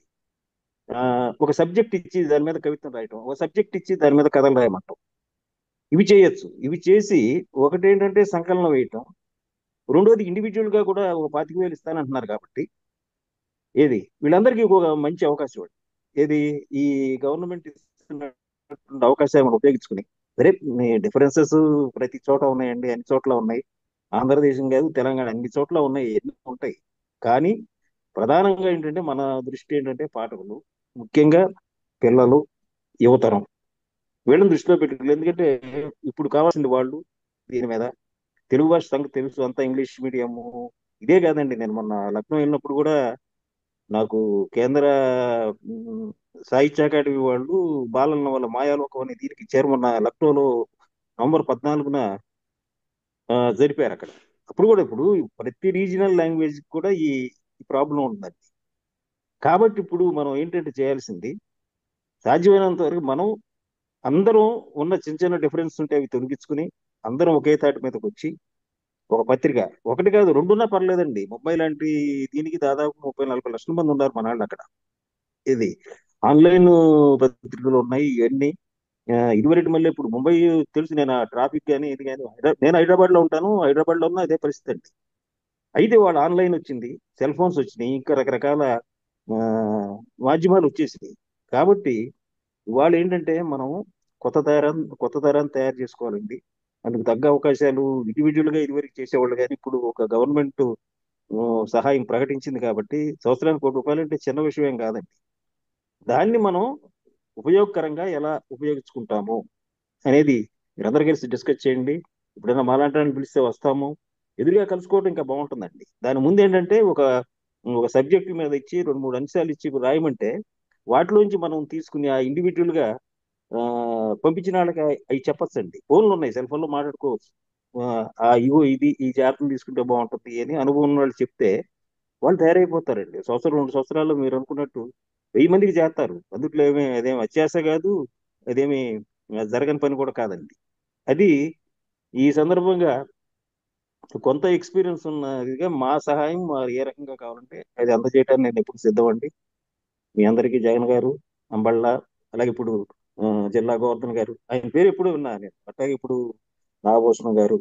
ఒక సబ్జెక్ట్ ఇచ్చి దాని మీద కవిత్వం రాయటం, ఒక సబ్జెక్ట్ ఇచ్చి దాని మీద కథలు రాయమంటాం. ఇవి చేయొచ్చు. ఇవి చేసి ఒకటి ఏంటంటే సంకలనం వేయటం, రెండోది ఇండివిజువల్ గా కూడా ఒక 25,000 ఇస్తానంటున్నారు కాబట్టి ఏది వీళ్ళందరికీ ఒక మంచి అవకాశం ఇవ్వండి. ఏది ఈ గవర్నమెంట్ ఇస్తున్న అవకాశాలను ఉపయోగించుకుని, సరే మీ డిఫరెన్సెస్ ప్రతి చోట ఉన్నాయండి, అన్ని చోట్ల ఉన్నాయి. ఆంధ్రదేశం కాదు, తెలంగాణ, అన్ని చోట్ల ఉన్నాయి, ఎన్నో ఉంటాయి. కానీ ప్రధానంగా ఏంటంటే మన దృష్టి ఏంటంటే పాఠకులు, ముఖ్యంగా పిల్లలు, యువతరం, వీళ్ళని దృష్టిలో పెట్టుకోవాలి. ఎందుకంటే ఇప్పుడు కావాల్సింది వాళ్ళు దీని మీద. తెలుగు భాష సంగతి తెలుసు, అంతా ఇంగ్లీష్ మీడియము. ఇదే కాదండి, నేను మొన్న లక్నో వెళ్ళినప్పుడు కూడా నాకు కేంద్ర సాహిత్య అకాడమీ వాళ్ళు బాలల నవల మాయాలోకం అనే దీనికి ఇచ్చారు. మొన్న లక్నోలో నవంబర్ 14న జరిపారు అక్కడ. అప్పుడు కూడా ఇప్పుడు ప్రతి రీజనల్ లాంగ్వేజ్ కూడా ఈ ప్రాబ్లం ఉంటుందండి. కాబట్టి ఇప్పుడు మనం ఏంటంటే చేయాల్సింది, సాధ్యమైనంత వరకు మనం అందరం ఉన్న చిన్న చిన్న డిఫరెన్స్ ఉంటే అవి తొలగించుకుని అందరం ఒకే తాటి మీదకి వచ్చి ఒక పత్రిక, ఒకటి కాదు 2 ఉన్నా పర్లేదండి. ముంబై లాంటి దీనికి దాదాపు 30-40 లక్షల మంది ఉన్నారు మన వాళ్ళు అక్కడ. ఇది ఆన్లైన్ పత్రికలు ఉన్నాయి ఇవన్నీ. ఇదివరకు మళ్ళీ ఇప్పుడు ముంబై తెలుసు, నేను ఆ ట్రాఫిక్ కానీ ఇది కానీ, నేను హైదరాబాద్ లో ఉంటాను, హైదరాబాద్ లో ఉన్న అదే పరిస్థితి అండి. అయితే వాళ్ళు ఆన్లైన్ వచ్చింది, సెల్ ఫోన్స్ వచ్చినాయి, ఇంకా రకరకాల మాధ్యమాలు వచ్చేసినాయి. కాబట్టి వాళ్ళు ఏంటంటే మనం కొత్త తరాన్ని తయారు చేసుకోవాలండి. అందుకు తగ్గ అవకాశాలు ఇండివిజువల్ గా ఇదివరకు చేసేవాళ్ళు, కానీ ఇప్పుడు ఒక గవర్నమెంట్ సహాయం ప్రకటించింది కాబట్టి సంవత్సరానికి ₹1 అంటే చిన్న విషయం ఏం కాదండి. దాన్ని మనం ఉపయోగకరంగా ఎలా ఉపయోగించుకుంటాము అనేది మీరందరూ కలిసి డిస్కస్ చేయండి. ఎప్పుడైనా మాలాంటి పిలిస్తే వస్తాము. ఎదురుగా కలుసుకోవడం ఇంకా బాగుంటుందండి. దాని ముందు ఏంటంటే ఒక ఒక సబ్జెక్ట్ మీద ఇచ్చి 2 3 అంశాలు ఇచ్చి రాయమంటే వాటిలోంచి మనం తీసుకుని ఆ ఇండివిజువల్ గా ఆ, పంపించిన వాళ్ళకి అవి చెప్పొచ్చండి. ఫోన్లు ఉన్నాయి, సెల్ ఫోన్ లో మాట్లాడుకోవచ్చు. ఇగో ఇది ఈ జాగ్రత్తలు తీసుకుంటే బాగుంటుంది అని అనుభవం ఉన్న వాళ్ళు చెప్తే వాళ్ళు తయారైపోతారండి. సంవత్సరం 2 సంవత్సరాల్లో మీరు అనుకున్నట్టు 1000 మందికి చేస్తారు. అందుట్లో అదేమి అత్యాశ కాదు, అదేమి జరగని పని కూడా కాదండి. అది ఈ సందర్భంగా కొంత ఎక్స్పీరియన్స్ ఉన్నదిగా మా సహాయం ఏ రకంగా కావాలంటే అది అందజేయడానికి నేను ఎప్పుడు సిద్ధమండి. మీ అందరికీ జగన్ గారు, అంబళ్ళ, అలాగే ఇప్పుడు ఆ, జిల్లా గోవర్ధన్ గారు, ఆయన పేరు ఎప్పుడు విన్నా నేను. అట్లాగే ఇప్పుడు నాగభూషణం గారు,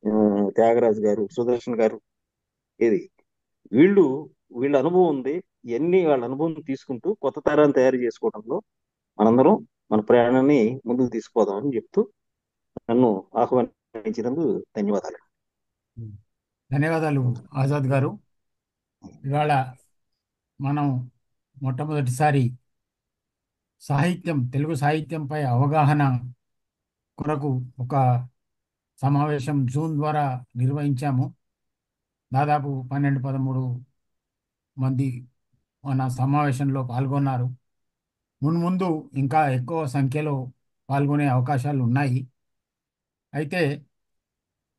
ఆ, త్యాగరాజు గారు, సుదర్శన్ గారు, ఇది వీళ్ళు వీళ్ళ అనుభవం ఉంది. ఇవన్నీ వాళ్ళ అనుభవం తీసుకుంటూ కొత్త తరాన్ని తయారు చేసుకోవడంలో మనందరం మన ప్రయాణాన్ని ముందుకు తీసుకుపోదామని చెప్తూ నన్ను ఆహ్వానించినందుకు ధన్యవాదాలు. ధన్యవాదాలు ఆజాద్ గారు. ఇవాళ మనం మొట్టమొదటిసారి తెలుగు సాహిత్యంపై అవగాహన కొరకు ఒక సమావేశం జూమ్ ద్వారా నిర్వహించాము. దాదాపు 12 13 మంది మన సమావేశంలో పాల్గొన్నారు. మున్ముందు ఇంకా ఎక్కువ సంఖ్యలో పాల్గొనే అవకాశాలు ఉన్నాయి. అయితే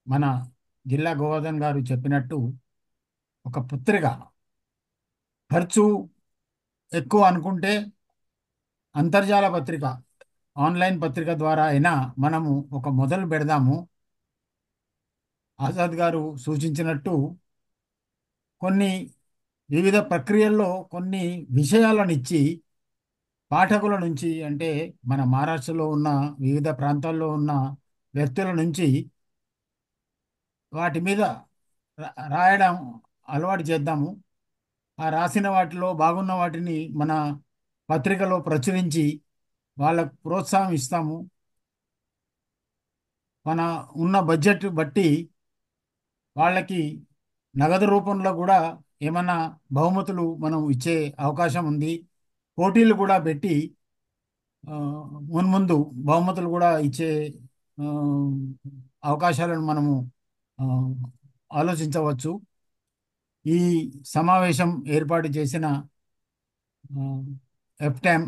మన జిల్లా గోవర్ధన్ గారు చెప్పినట్టు ఒక పత్రిక ఖర్చు ఎక్కువ అనుకుంటే అంతర్జాల పత్రిక, ఆన్లైన్ పత్రిక ద్వారా అయినా మనము ఒక మొదలు పెడదాము. ఆజాద్ గారు సూచించినట్టు కొన్ని వివిధ ప్రక్రియల్లో కొన్ని విషయాలను ఇచ్చి పాఠకుల నుంచి, అంటే మన మహారాష్ట్రలో ఉన్న వివిధ ప్రాంతాల్లో ఉన్న వ్యక్తుల నుంచి వాటి మీద రాయడం అలవాటు చేద్దాము. ఆ రాసిన వాటిలో బాగున్న వాటిని మన పత్రికలో ప్రచురించి వాళ్ళకు ప్రోత్సాహం ఇస్తాము. మన ఉన్న బడ్జెట్ బట్టి వాళ్ళకి నగదు రూపంలో కూడా ఏమన్నా బహుమతులు మనం ఇచ్చే అవకాశం ఉంది. పోటీలు కూడా పెట్టి ఆ, మున్ముందు బహుమతులు కూడా ఇచ్చే ఆ, అవకాశాలను మనము ఆ, ఆలోచించవచ్చు. ఈ సమావేశం ఏర్పాటు చేసిన FTAM,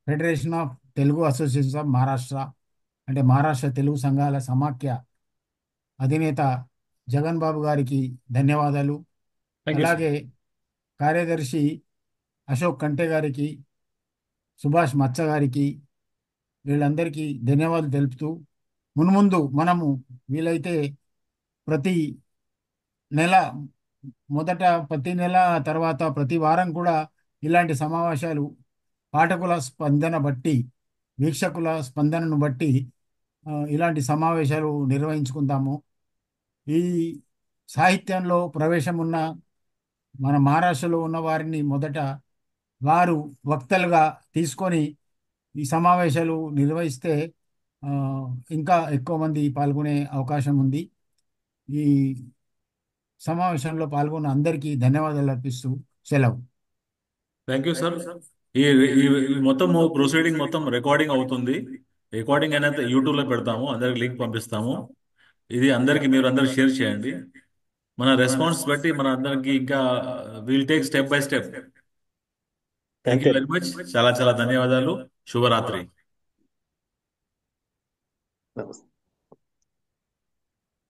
federation of Telugu association of Maharashtra, అంటే మహారాష్ట్ర తెలుగు సంఘాల సమాఖ్య అధినేత జగన్ బాబు గారికి ధన్యవాదాలు. Thank you sir. అలాగే కార్యదర్శి అశోక్ కంటే గారికి, సుభాష్ మచ్చ గారికి, వీళ్ళందరికీ ధన్యవాదాలు తెలుపుతూ మున్ముందు మనము వీలైతే ప్రతి నెల ప్రతి నెల తర్వాత ప్రతి వారం కూడా ఇలాంటి సమావేశాలు పాఠకుల స్పందన బట్టి, వీక్షకుల స్పందనను బట్టి ఇలాంటి సమావేశాలు నిర్వహించుకుందాము. ఈ సాహిత్యంలో ప్రవేశం ఉన్న మన మహారాష్ట్రలో ఉన్న వారిని మొదట వారు వక్తలుగా తీసుకొని ఈ సమావేశాలు నిర్వహిస్తే ఆ, ఇంకా ఎక్కువ మంది పాల్గొనే అవకాశం ఉంది. ఈ సమావేశంలో పాల్గొన్న అందరికీ ధన్యవాదాలు అర్పిస్తూ సెలవు. Thank you sir. ఈ ఈ ఈ మొత్తం ప్రొసీడింగ్ మొత్తం రికార్డింగ్ అవుతుంది. రికార్డింగ్ అనేది యూట్యూబ్ లో పెడతాము, అందరికి లింక్ పంపిస్తాము. ఇది అందరికి మీరు అందరు షేర్ చేయండి. మన రెస్పాన్స్ బట్టి మన అందరికి ఇంకా will take step by step. Thank you అంతే. Very much. చాలా చాలా ధన్యవాదాలు. శుభరాత్రి. నమస్తే.